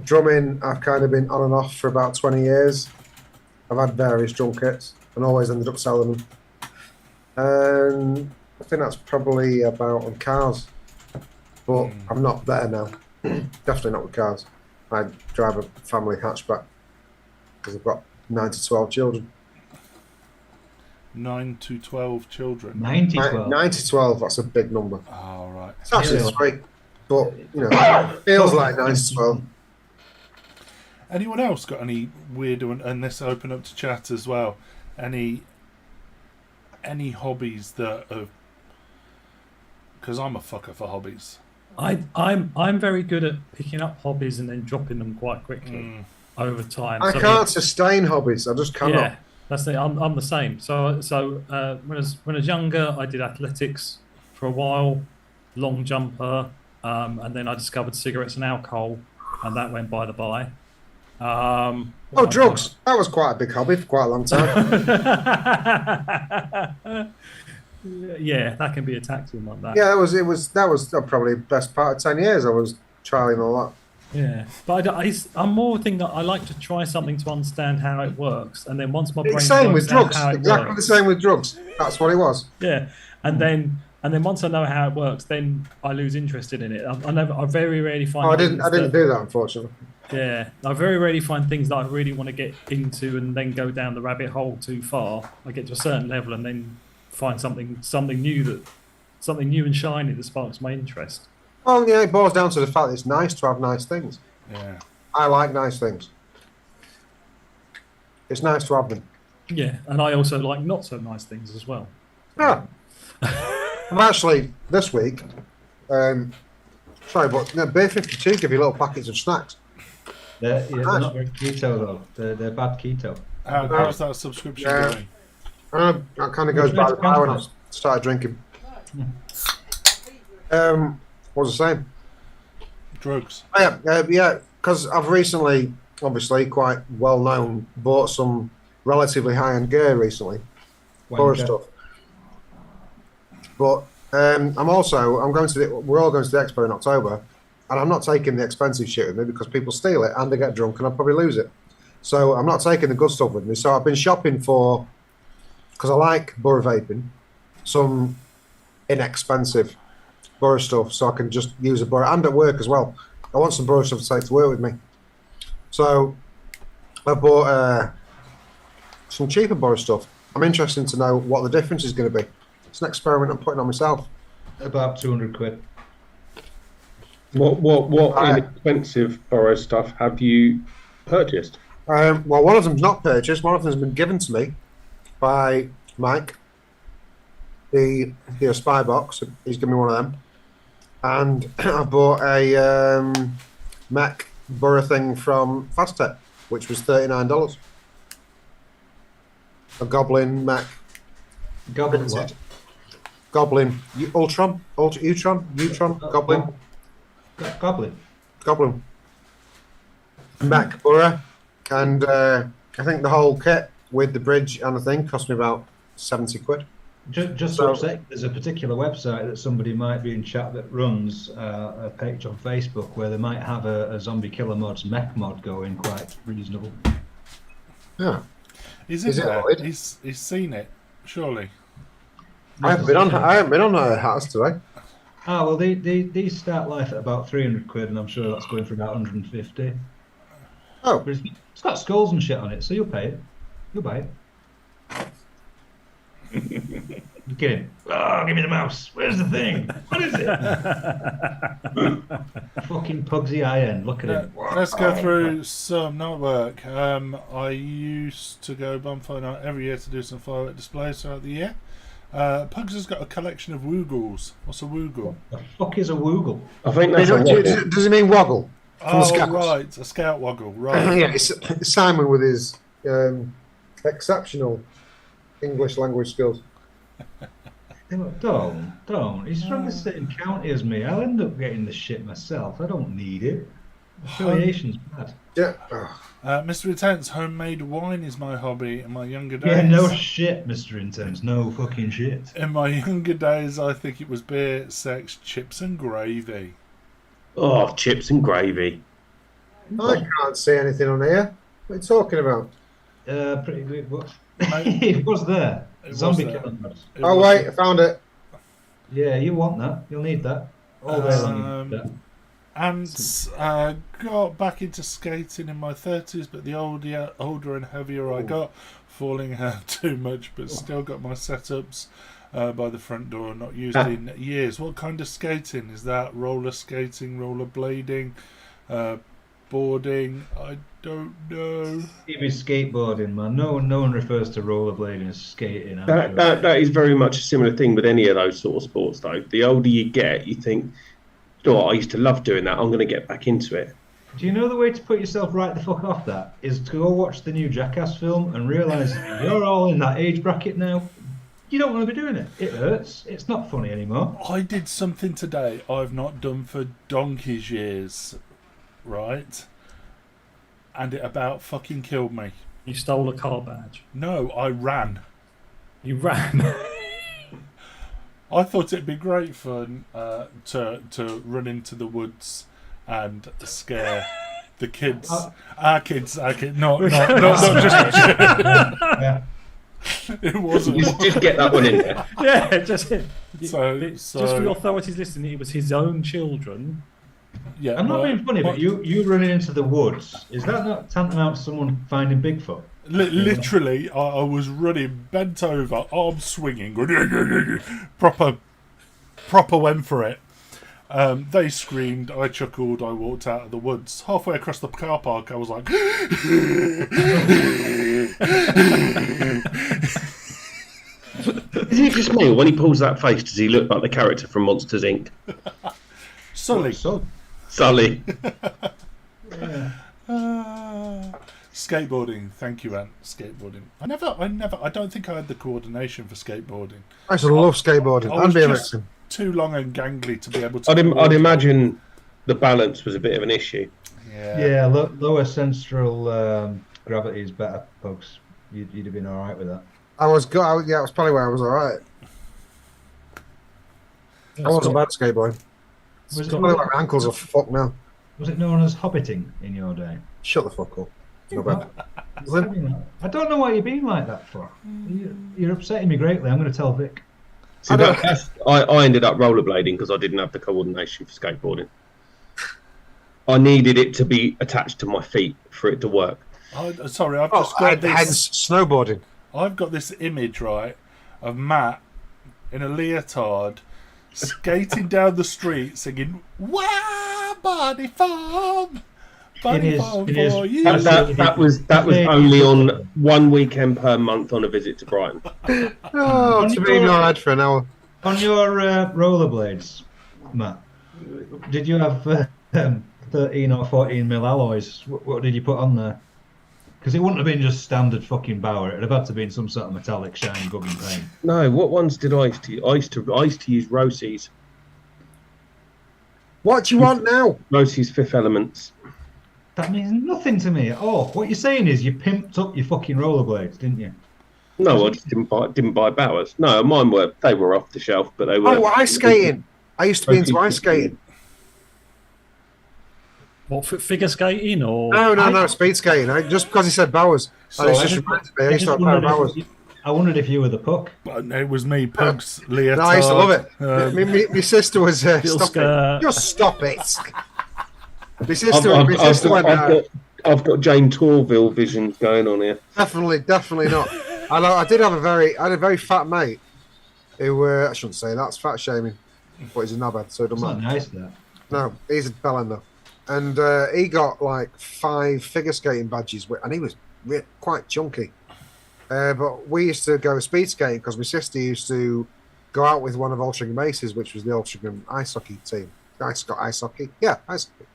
Drumming, I've kind of been on and off for about 20 years. I've had various drum kits and always ended up selling them. I think that's probably about on cars, but I'm not there now. Definitely not with cars. I drive a family hatchback because I've got 9 to 12 children. 9 to 12 children. 90 9 to 12, that's a big number. Oh, right. It's actually Yeah. sweet, but you know, it feels like 9 to 12. Anyone else got any weird and this open up to chat as well? Any hobbies that have? Because I'm a fucker for hobbies. I'm very good at picking up hobbies and then dropping them quite quickly over time. I So can't sustain hobbies. I just cannot. Yeah, that's it. I'm the same. So when I was younger, I did athletics for a while, long jumper, and then I discovered cigarettes and alcohol, and that went by the by. Oh, drugs. That was quite a big hobby for quite a long time. Yeah, that can be a taxing one. That. Yeah, that was probably the best part of 10 years. I was trialing all that. Yeah, but I'm more thinking that I like to try something to understand how it works, and then once my brain It's the same works with out drugs. how it Exactly works, the same with drugs. That's what it was. yeah, and then once I know how it works, then I lose interest in it. I very rarely find. Oh, I didn't do that, unfortunately. Yeah, I very rarely find things that I really want to get into and then go down the rabbit hole too far. I get to a certain level and then find something new and shiny that sparks my interest. Well, yeah, it boils down to the fact that it's nice to have nice things. Yeah. I like nice things. It's nice to have them. Yeah, and I also like not so nice things as well. Yeah. I'm actually, this week, sorry, but Bay 52 give you little packets of snacks. They're not very keto though. They're bad keto. How's that subscription going? That kind of goes by the power when I started drinking. What was I saying? Drugs. Yeah, because I've recently, obviously, quite well known, bought some relatively high-end gear recently, horror stuff. But we're all going to the expo in October, and I'm not taking the expensive shit with me because people steal it and they get drunk and I'll probably lose it. So I'm not taking the good stuff with me. So I've been shopping for, because I like Borough vaping, some inexpensive Borough stuff so I can just use a Borough, and at work as well. I want some Borough stuff to take to work with me. So I bought some cheaper Borough stuff. I'm interested to know what the difference is going to be. It's an experiment I'm putting on myself. About 200 quid. What inexpensive Borough stuff have you purchased? Well, one of them's not purchased. One of them's been given to me by Mike. The spy box. He's given me one of them, and I bought a Mac Borough thing from Fastech, which was $39. A Goblin Mac. Goblin what? Goblin Utron, Goblin Mac Borough, and I think the whole kit with the bridge and the thing cost me about 70 quid. Just to upset, there's a particular website that somebody might be in chat that runs a page on Facebook where they might have a zombie killer mod's mech mod going quite reasonable. Yeah, Is it there? Lloyd? He's seen it, surely. I haven't been on Hats today. Ah, well, these start life at about 300 quid, and I'm sure that's going for about 150. Oh, But it's got skulls and shit on it, so you'll pay it. You'll buy it. Get in. Oh, give me the mouse. Where's the thing? What is it? Fucking Pugsy IN. Look at him. Let's go through some network. I used to go bonfire night every year to do some firework displays throughout the year. Pugs has got a collection of woogles. What's a woogle? The fuck is a woogle? I think that's a woggle. Does it mean woggle? From the Oh, Scouts. right, a scout woggle. Right. Yeah, it's Simon with his exceptional English language skills. Don't. He's from the same county as me. I'll end up getting the shit myself. I don't need it. Affiliation's bad. Yeah. Oh. Mr. Intense, homemade wine is my hobby in my younger days. Yeah, no shit, Mr. Intense. No fucking shit. In my younger days, I think it was beer, sex, chips and gravy. Oh, chips and gravy. I can't see anything on here. What are you talking about? Pretty good, but Mate, it was there. it Zombie was there. killing us. It Oh, was- wait, I found it. Yeah, you want that. You'll need that. All day long. You need that. And got back into skating in my 30s, but the older and heavier I got, falling too much, but still got my setups by the front door, not used in years. What kind of skating is that? Roller skating, roller blading, boarding? I don't know. Even skateboarding, man. No one refers to rollerblading as skating. I'm sure. That is very much a similar thing with any of those sort of sports, though. The older you get, you think, oh, I used to love doing that. I'm going to get back into it. Do you know the way to put yourself right the fuck off that is to go watch the new Jackass film and realise you're all in that age bracket now. You don't want to be doing it. It hurts. It's not funny anymore. I did something today I've not done for donkey's years, right? And it about fucking killed me. You stole a car badge. No, I ran. You ran. I thought it'd be great fun to run into the woods and scare the kids. Our kids, not just Yeah. it wasn't. Just get that one in there. Yeah, just him. So- Just for the authorities listening, it was his own children. Yeah, I'm not well, being funny, but you running into the woods, is that not tantamount to someone finding Bigfoot? literally, I was running, bent over, arms swinging, going, proper went for it. They screamed, I chuckled, I walked out of the woods. Halfway across the car park, I was like, Is it just me, or when he pulls that face, does he look like the character from Monsters, Inc.? Sully. Sully. Skateboarding, thank you, Ant. Skateboarding. I don't think I had the coordination for skateboarding. I used to love skateboarding I and was just BMXing. too long and gangly to be able to. I'd imagine the balance was a bit of an issue. Yeah, lower central gravity is better, folks. You'd have been all right with that. That was probably where I was alright. I wasn't bad at skateboarding. Was My ankles are fucked now. it known as hobbiting in your day? Shut the fuck up. No bad. I don't know why you're being like that for. You're upsetting me greatly. I'm going to tell Vic. See, I ended up rollerblading because I didn't have the coordination for skateboarding. I needed it to be attached to my feet for it to work. Sorry, I've just got this. Hence snowboarding. I've got this image, right, of Matt in a leotard skating down the street singing, "Wow, body farm, body farm it is. for you." That was only on 1 weekend per month on a visit to Brighton. Oh, to be in your head for an hour. On your rollerblades, Matt, did you have 13 or 14 mil alloys? What did you put on there? Because it wouldn't have been just standard fucking Bauer. It'd have had to been some sort of metallic shiny gubbin paint. No, what ones did I used to use? I used to use Rosie's. What do you want now? Rosie's Fifth Elements. That means nothing to me at all. What you're saying is you pimped up your fucking rollerblades, didn't you? No, I just didn't buy Bauer's. No, mine were off the shelf, but they were. Oh, ice skating. I used to be into ice skating. What, figure skating or? No, speed skating. Just because he said Bowers. So And it's just reminded me. I used to have a pair of Bowers. I wondered if you were the puck. But it was me, Pugs, leotard. No, I used to love it. My sister was. Stop skirt. it. Just stop it. My sister went. I've got Jane Torville visions going on here. Definitely not. I had a very fat mate who I shouldn't say that's fat shaming, but he's a knobhead, so it It's doesn't not matter. nice, that. No, he's a bellend though, and he got like 5 figure skating badges, and he was quite chunky. But we used to go speed skating because my sister used to go out with one of Altrincham Aces, which was the Altrincham ice hockey team. Ice hockey, yeah, ice hockey.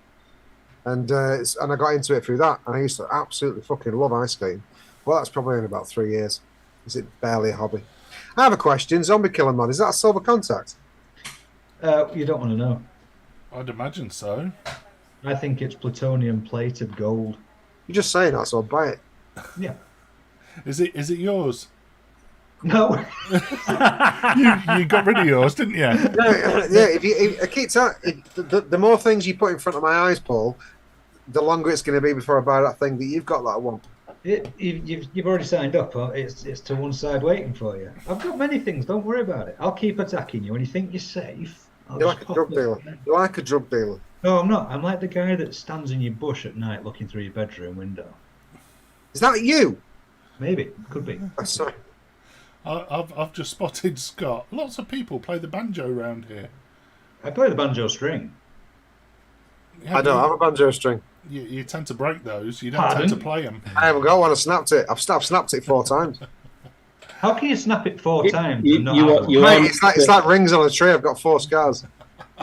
And I got into it through that, and I used to absolutely fucking love ice skating. Well, that's probably in about 3 years. Is it barely a hobby? I have a question. Zombie killer mod, is that a silver contact? You don't want to know. I'd imagine so. I think it's plutonium plated gold. You're just saying that, so I'll buy it. Yeah. Is it yours? No. You got rid of yours, didn't you? Yeah, I keep telling the more things you put in front of my eyes, Paul, the longer it's going to be before I buy that thing that you've got that I want. You've already signed up. Huh? It's to one side waiting for you. I've got many things. Don't worry about it. I'll keep attacking you. When you think you're safe, You're like a drug dealer. You're like a drug dealer. No, I'm not. I'm like the guy that stands in your bush at night looking through your bedroom window. Is that you? Maybe. Could be. Sorry. I've just spotted Scott. Lots of people play the banjo around here. I play the banjo string. Yeah, I don't have a banjo string. You tend to break those. You don't Pardon? tend to play them. I haven't got one. I snapped it. I've snapped it 4 times. How can you snap it 4 times? you- and not you have are- one? you Mate, it's like rings on a tree. I've got 4 scars.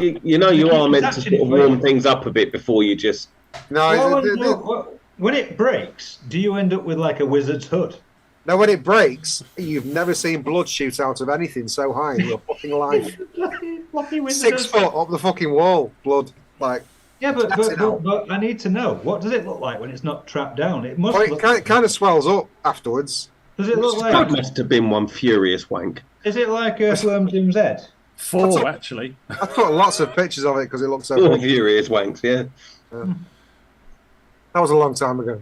You know you are meant to sort of warm things up a bit before you just. No, When it breaks, do you end up with like a wizard's hood? no, when it breaks, you've never seen blood shoot out of anything so high in your fucking life. Lucky wizard 6 foot up the fucking wall, blood. Like, Yeah, but, That's it out. but I need to know, what does it look like when it's not trapped down? It must well, look. it kind of swells up afterwards. Does it look That like? must have been one furious wank. Is it like Worm Jim's head? 4, actually. I took lots of pictures of it because it looks so 4 big. furious wanks, yeah. That was a long time ago.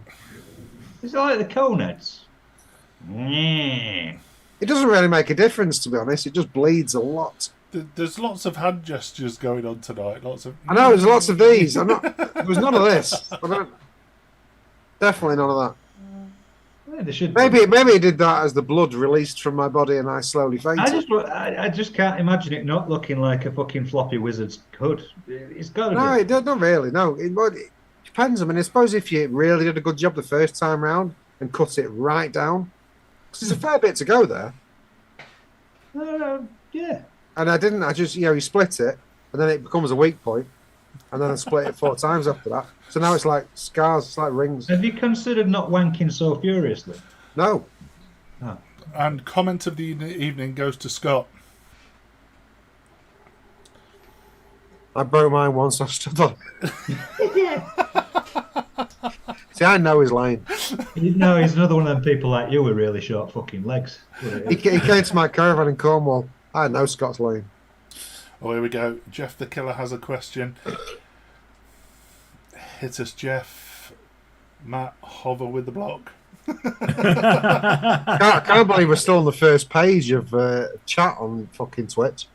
Is it like the cone heads? Mm. It doesn't really make a difference, to be honest. It just bleeds a lot. There's lots of hand gestures going on tonight. Lots of. I know, there's lots of these. There was none of this. Definitely none of that. Yeah, they should. Maybe it did that as the blood released from my body and I slowly fainted. I just can't imagine it not looking like a fucking floppy wizard's hood. It's got to No, be. it don't, not really. No, it depends. I mean, I suppose if you really did a good job the first time round and cut it right down, 'cause there's a fair bit to go there. Yeah. And I didn't. I just, you split it, and then it becomes a weak point, and then I split it 4 times after that. So now it's like scars. It's like rings. Have you considered not wanking so furiously? No, And comment of the evening goes to Scott. I broke mine once. I stood on it. See, I know his lane. No, he's another one of them people like you with really short fucking legs. He came to my caravan in Cornwall. I know Scott's lane. Oh, here we go. Jeff the Killer has a question. Hit us, Jeff. Matt, hover with the block. I can't believe we're still on the first page of chat on fucking Twitch.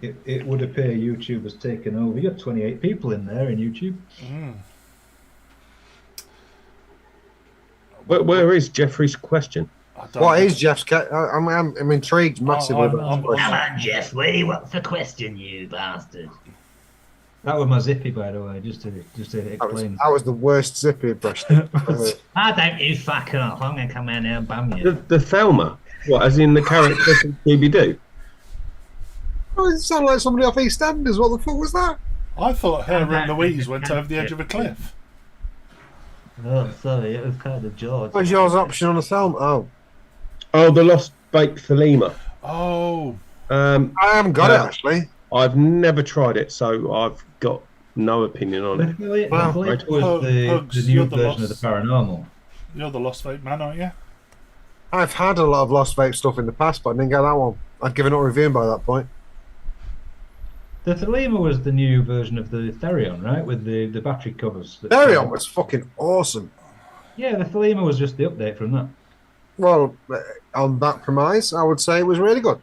It would appear YouTube has taken over. You got 28 people in there in YouTube. Where is Jeffrey's question? What is Jeff's? I'm intrigued massively. I'm- about this Come question. on, Jeffrey, what's the question, you bastard? That was my zippy, by the way, just to explain. That was the worst zippy impression. Why don't you fuck off? I'm going to come in here and bum you. The Thelma? What, as in the character from Scooby-Doo? Oh, it sounded like somebody off EastEnders. What the fuck was that? I thought her and Louise went over the edge of a cliff. Oh, sorry, it was kind of George. What's yours option on the film? Oh, Oh, the Lost Baked Thelema. Oh, I haven't got it actually. I've never tried it, so I've got no opinion on it. Wow. It was the Pugs, new you're the version of the lost. paranormal. you're the Lost Fate man, aren't you? I've had a lot of Lost Vape stuff in the past, but I didn't get that one. I'd given up reviewing by that point. The Thelema was the new version of the Therion, right? With the battery covers. Therion was fucking awesome. Yeah, the Thelema was just the update from that. Well, on that premise, I would say it was really good.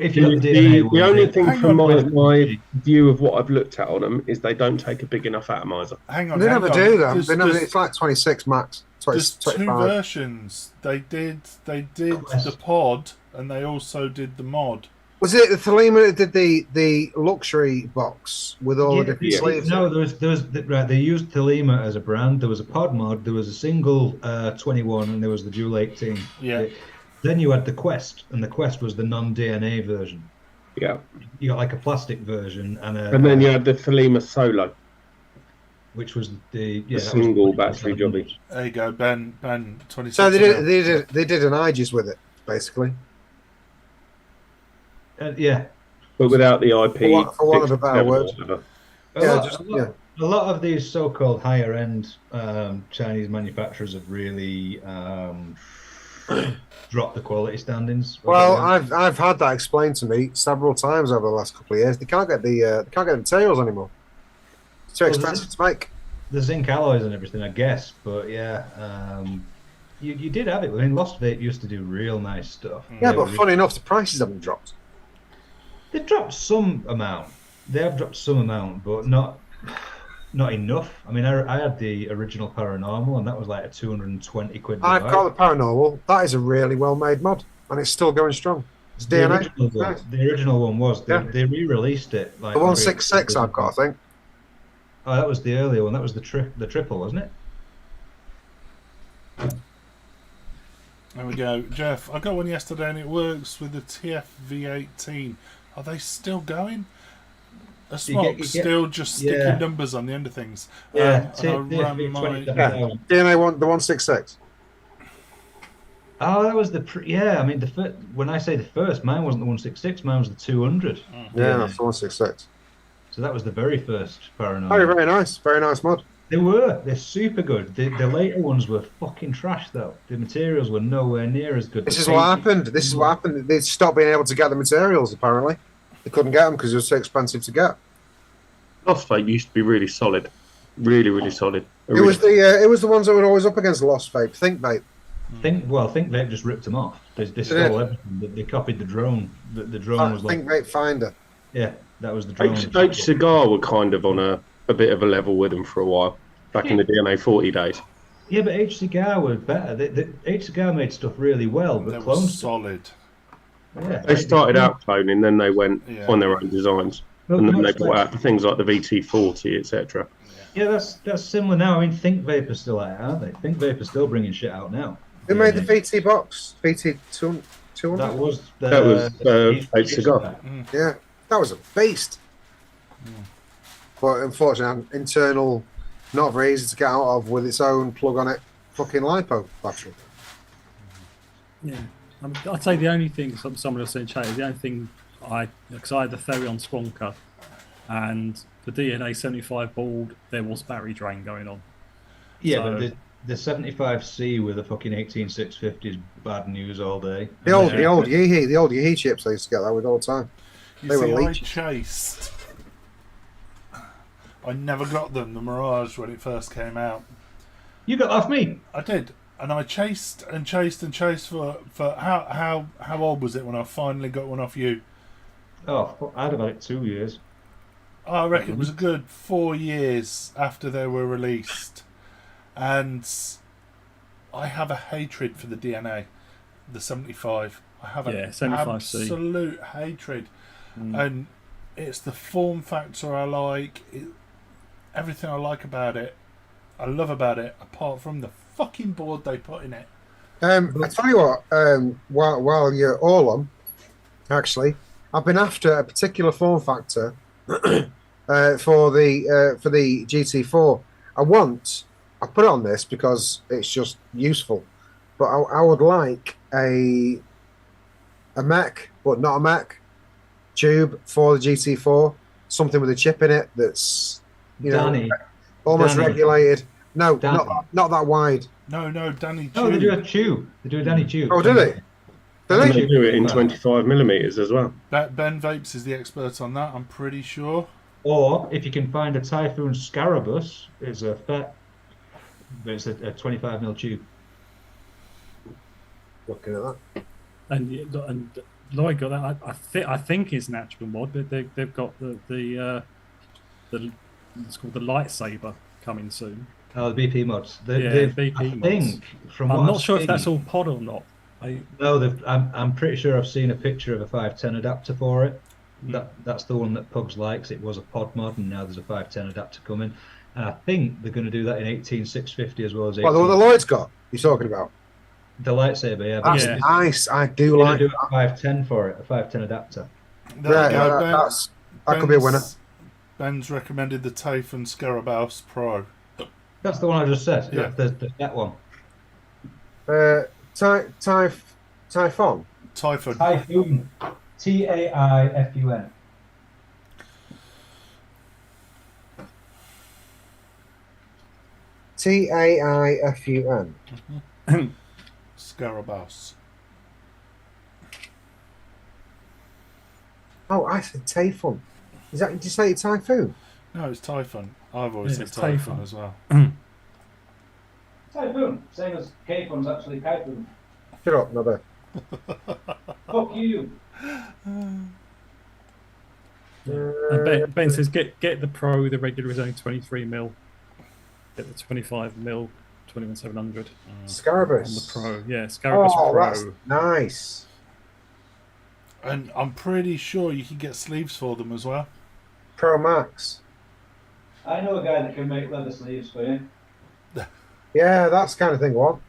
If you look at the DNA, The only thing Hang from on. my view of what I've looked at on them is they don't take a big enough atomizer. Hang on. They hang never on. do, though. There's- They never, there's- it's like 26 max. 20, There's two 25. versions. They did Quest. the pod, and they also did the mod. Was it the Thelema that did the luxury box with all the different sleeves? No, right. They used Thelema as a brand. There was a pod mod. There was a single 21, and there was the dual 18. Yeah. Then you had the Quest, and the Quest was the non-DNA version. Yeah. You got like a plastic version, And then you had the Thelema Solo, which was the single battery jobby. There you go, Ben. 26. So they did an Aegis with it, basically. Yeah. But without the IP. For want of a better word. A lot of these so-called higher-end Chinese manufacturers have really dropped the quality standings. Well, I've had that explained to me several times over the last couple of years. They can't get the materials anymore. It's too expensive to make. The zinc alloys and everything, I guess. But yeah, you did have it. I mean, Lost Vape used to do real nice stuff. Yeah, but funny enough, the prices haven't dropped. They've dropped some amount. They have dropped some amount, but not enough. I mean, I had the original Paranormal, and that was like a 220 quid. I've got the Paranormal. That is a really well-made mod, and it's still going strong. It's DNA. The original one was. They re-released it. Like the 166 I've got, I think. Oh, that was the earlier one. That was the triple, wasn't it? There we go. Jeff, I got one yesterday and it works with the TF-V18. Are they still going? A Smock's still just sticking numbers on the end of things. Yeah, DNA one, the 166. Oh, that was I mean, when I say the first, mine wasn't the 166. Mine was the 200. Yeah, that's the 166. So that was the very first Paranormal. Oh, very nice mod. They're super good. The later ones were fucking trash though. The materials were nowhere near as good. This is what happened. They stopped being able to get the materials. Apparently, they couldn't get them because it was so expensive to get. Lost Vape used to be really solid, really solid. It was the ones that were always up against Lost Vape. Think Vape. Think Vape just ripped them off. They stole everything. They copied the drone. The drone was like Think Vape Finder. Yeah, that was the drone. H Cigar were kind of on a bit of a level with them for a while back in the DNA 40 days. Yeah, but H Cigar were better. H Cigar made stuff really well, but clones solid. Yeah, they started out cloning, then they went on their own designs, and then they brought out the things like the VT40, etc. Yeah, that's similar now. I mean, Think Vape are still out, aren't they? Think Vape are still bringing shit out now. Who made the VT box? VT 200. That was H Cigar. Yeah, that was a beast. But unfortunately, internal, not very easy to get out of with its own plug on it, fucking lipo battery. Yeah, I'd say the only thing someone else said in chat is the only thing because I had the Therion Squonker and the DNA 75 board, there was battery drain going on. Yeah, but the 75C with the fucking 18650 is bad news all day. The old Yeehee chips I used to get that with all the time. I never got them, the Mirage, when it first came out. You got off me? I did. And I chased for how old was it when I finally got one off you? Oh, I'd have had it 2 years. I reckon it was a good 4 years after they were released. And I have a hatred for the DNA, the 75. I have an 75C. absolute hatred. And it's the form factor I like. Everything I like about it, I love about it, apart from the fucking board they put in it. I tell you what, while you're all on, actually, I've been after a particular form factor for the GT4. I put it on this because it's just useful, but I would like a Mac, but not a Mac tube for the GT4, something with a chip in it that's almost regulated. No, not that wide. No, Danny. No, they do a tube. They do a Danny tube. Oh, do they? They do it in 25mm as well. Ben Vapes is the expert on that, I'm pretty sure. Or if you can find a Typhoon Scarabus, it's a 25mm tube. Looking at that. And Lloyd got that. I think it's natural mod, but they've got the it's called the lightsaber coming soon. Oh, the BP mods. BP I mods. think from what I'm not I've sure if that's seen- all pod or not. No, I'm pretty sure I've seen a picture of a 510 adapter for it. That's the one that Pugs likes. It was a pod mod, and now there's a 510 adapter coming. And I think they're going to do that in 18650 as well as 18. Well, the one that Lloyd's got, you're talking about. The lightsaber, yeah. That's Yeah. nice. I do They're like going to do a 510 for it, a 510 adapter. There Right, you go, Ben. that could be a winner. Ben's recommended the Typhon Scarabaus Pro. That's the one I just said. Yeah. There's that one. Typhon. Typhon. Typhoon. TAIFUN. TAIFUN. Scarabaus. Oh, I said Typhon. Is that? Did you say Typhoon? No, it's Typhon. I've always Yeah, said it's Typhon Typhon. as well. Typhoon. Same as K-Fun's actually Typhoon. Shut up, Nobby. Fuck you. And Ben says get the Pro. The regular is only 23mm. Get the 25mm 21700 on Scarabus. the Pro. Yeah, Scarabus Oh, Pro. that's nice. And I'm pretty sure you can get sleeves for them as well. Pro Max. I know a guy that can make leather sleeves for you. Yeah, that's the kind of thing I want.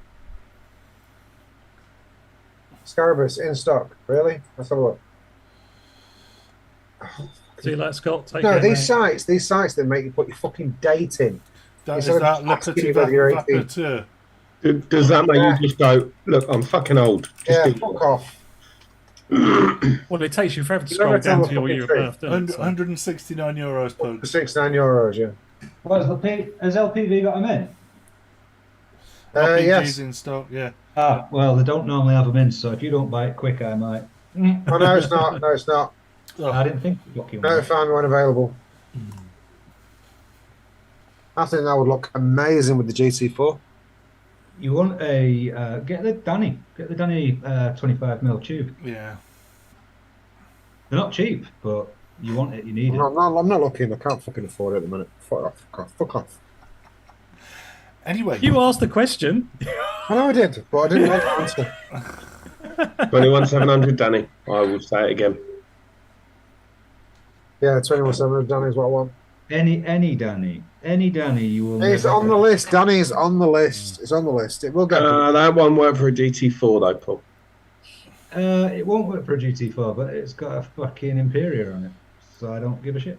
Scarabus in stock. Really? Let's have a look. See you later, Scott. Take No, care, these mate. sites that make you put your fucking date in. That is Instead of that just asking Le you whether you're 18. Petit Vapeur. Does that make you just go, look, I'm fucking old? Just Yeah, do- fuck off. Well, it takes you forever to You never scroll tell down the to your fucking year of truth. birth, doesn't it? So- €169 For Pugs. €69, yeah. What has LPV got them in? RPG's Yes. in stock, yeah. Ah, well, they don't normally have them in, so if you don't buy it quick, I might. Oh, no, it's not. No, it's not. I didn't think fucking No, found one available. I think that would look amazing with the GT4. You want a get the Danny 25mm tube. Yeah. They're not cheap, but you want it, you need it. I'm not looking. I can't fucking afford it at the minute. Fuck off. Fuck off. Fuck off. Anyway, You asked the question. I know I did, but I didn't want to answer. 21,700, Danny. I will say it again. Yeah, 21,700 Danny is what I want. Any Danny, you will. It's never on the get. list. Danny's on the list. It's on the list. It will get. That won't work for a GT4 though, Paul. It won't work for a GT4, but it's got a fucking Imperial on it, so I don't give a shit.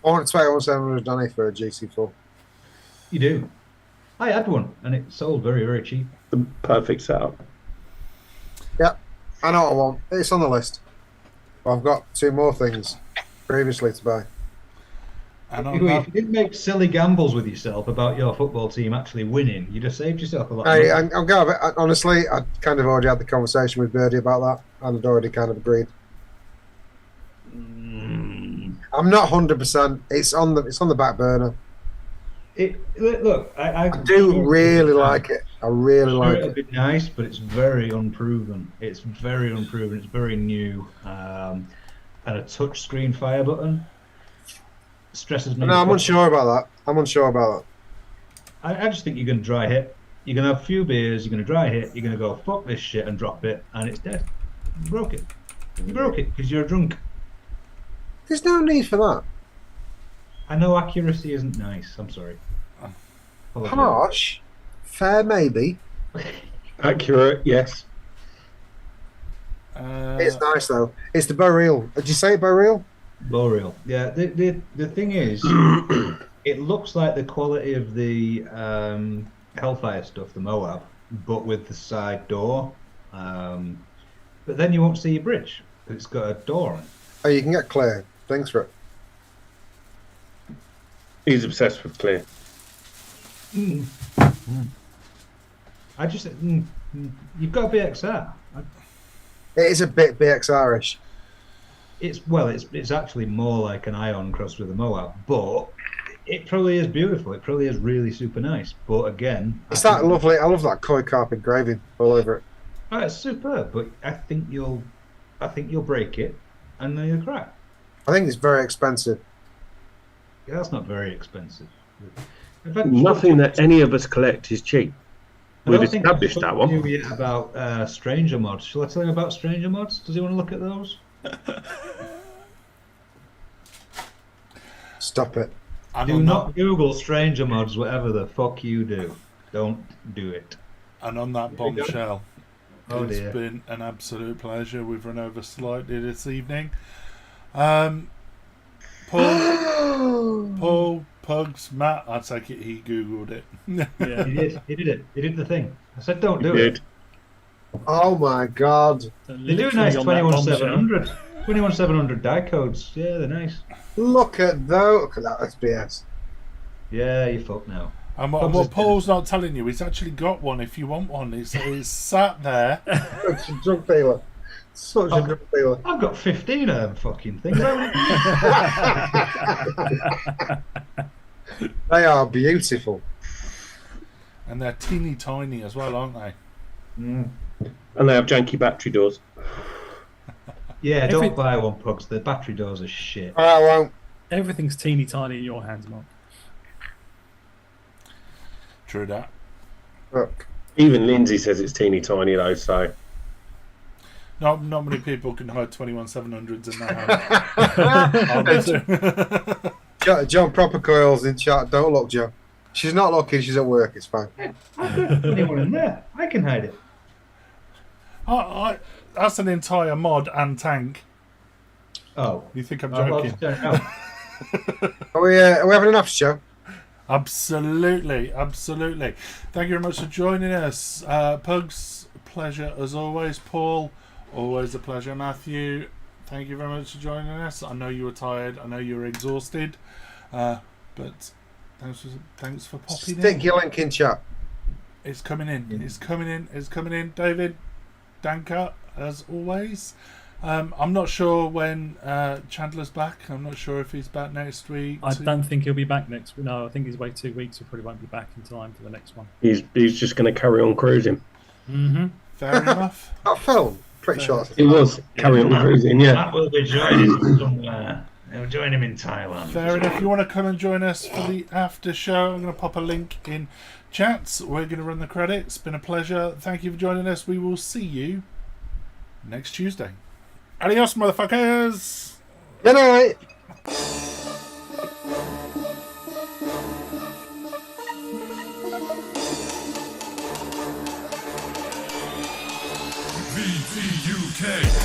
I want 21,700 Danny for a GT4. You do. I had one, and it sold very, very cheap. The perfect setup. I know what I want. It's on the list. But I've got two more things previously to buy. and If on you that, didn't make silly gambles with yourself about your football team actually winning, you'd have saved yourself a lot. Hey, of money. I'm going. Honestly, I kind of already had the conversation with Birdie about that, and I'd already kind of agreed. I'm not 100%. It's on the back burner. Look, I do really like it. I really Sure, like it'll it. be nice, but it's very unproven. It's very unproven. It's very new. And a touch screen fire button stresses me. No, I'm unsure about that. I just think you're going to dry hit. You're going to have a few beers. You're going to dry hit. You're going to go fuck this shit and drop it, and it's dead. You broke it. You broke it because you're drunk. There's no need for that. I know accuracy isn't nice. I'm sorry. Apologize. Harsh. Fair, maybe. Accurate, yes. It's nice though. It's the Boreal. Did you say Boreal? Boreal. Yeah. The thing is, it looks like the quality of the Hellfire stuff, the Moab, but with the side door. But then you won't see your bridge. It's got a door on it. Oh, you can get clear things for it. He's obsessed with clear. I just you've got a BXR. It is a bit BXR-ish. It's actually more like an Ion crossed with a Moab, but it probably is beautiful. It probably is really super nice. But again, It's that lovely. I love that koi carp engraving all over it. Oh, it's superb, but I think you'll I think you'll break it, and then you'll crack. I think it's very expensive. Yeah, that's not very expensive. In fact, Nothing that any of us collect is cheap. I We've don't think I've established that spoken to one. you yet about Stranger Mods. Shall I tell him about Stranger Mods? Does he want to look at those? Stop it. And Do on not Google Stranger Mods, whatever the fuck you do. Don't do it. And on that There you go. bombshell, Oh it's dear. been an absolute pleasure. We've run over slightly this evening. Paul, Pugs, Matt, I take it he Googled it. Yeah. He did. He did it. He did the thing. I said don't do Did. it. Oh my god. They do nice 21700. 21700 die codes. Yeah, they're nice. Look at those. Look at that SBS. Yeah, you fuck now. And what Paul's not telling you, he's actually got one if you want one. He's sat there. Such a drug dealer. Such a drug dealer. I've got 15 of them fucking things. They are beautiful. And they're teeny tiny as well, aren't they? Mm. And they have janky battery doors. Yeah, don't buy one, Pugs. The battery doors are shit. I won't. Everything's teeny tiny in your hands, Mark. True that. Look. Even Lindsay says it's teeny tiny though, so Not many people can hide 21700s in their hand. John Proper Coils in chat. Don't look, Joe. She's not looking. She's at work. It's fine. I've got anyone in there. I can hide it. That's an entire mod and tank. Oh. You think I'm I'll joking? just turn it out. Are we having enough, Joe? Absolutely. Thank you very much for joining us. Pugs, pleasure as always. Paul, always a pleasure. Matthew, thank you very much for joining us. I know you were tired. I know you were exhausted. But thanks for popping Stick in. your link in chat. It's coming in. It's coming in. David, Danka, as always. I'm not sure when Chandler's back. I'm not sure if he's back next week. I don't think he'll be back next week. No, I think he's away 2 weeks. He probably won't be back in time for the next one. he's just going to carry on cruising. Mm-hmm. Fair enough. That film. Pretty sure. It was carry on cruising, yeah. Matt will be joining us somewhere. He'll join him in Thailand. Fair enough. If you want to come and join us for the after show, I'm going to pop a link in chats. We're going to run the credits. It's been a pleasure. Thank you for joining us. We will see you next Tuesday. Adios, motherfuckers. Good night. VTUK.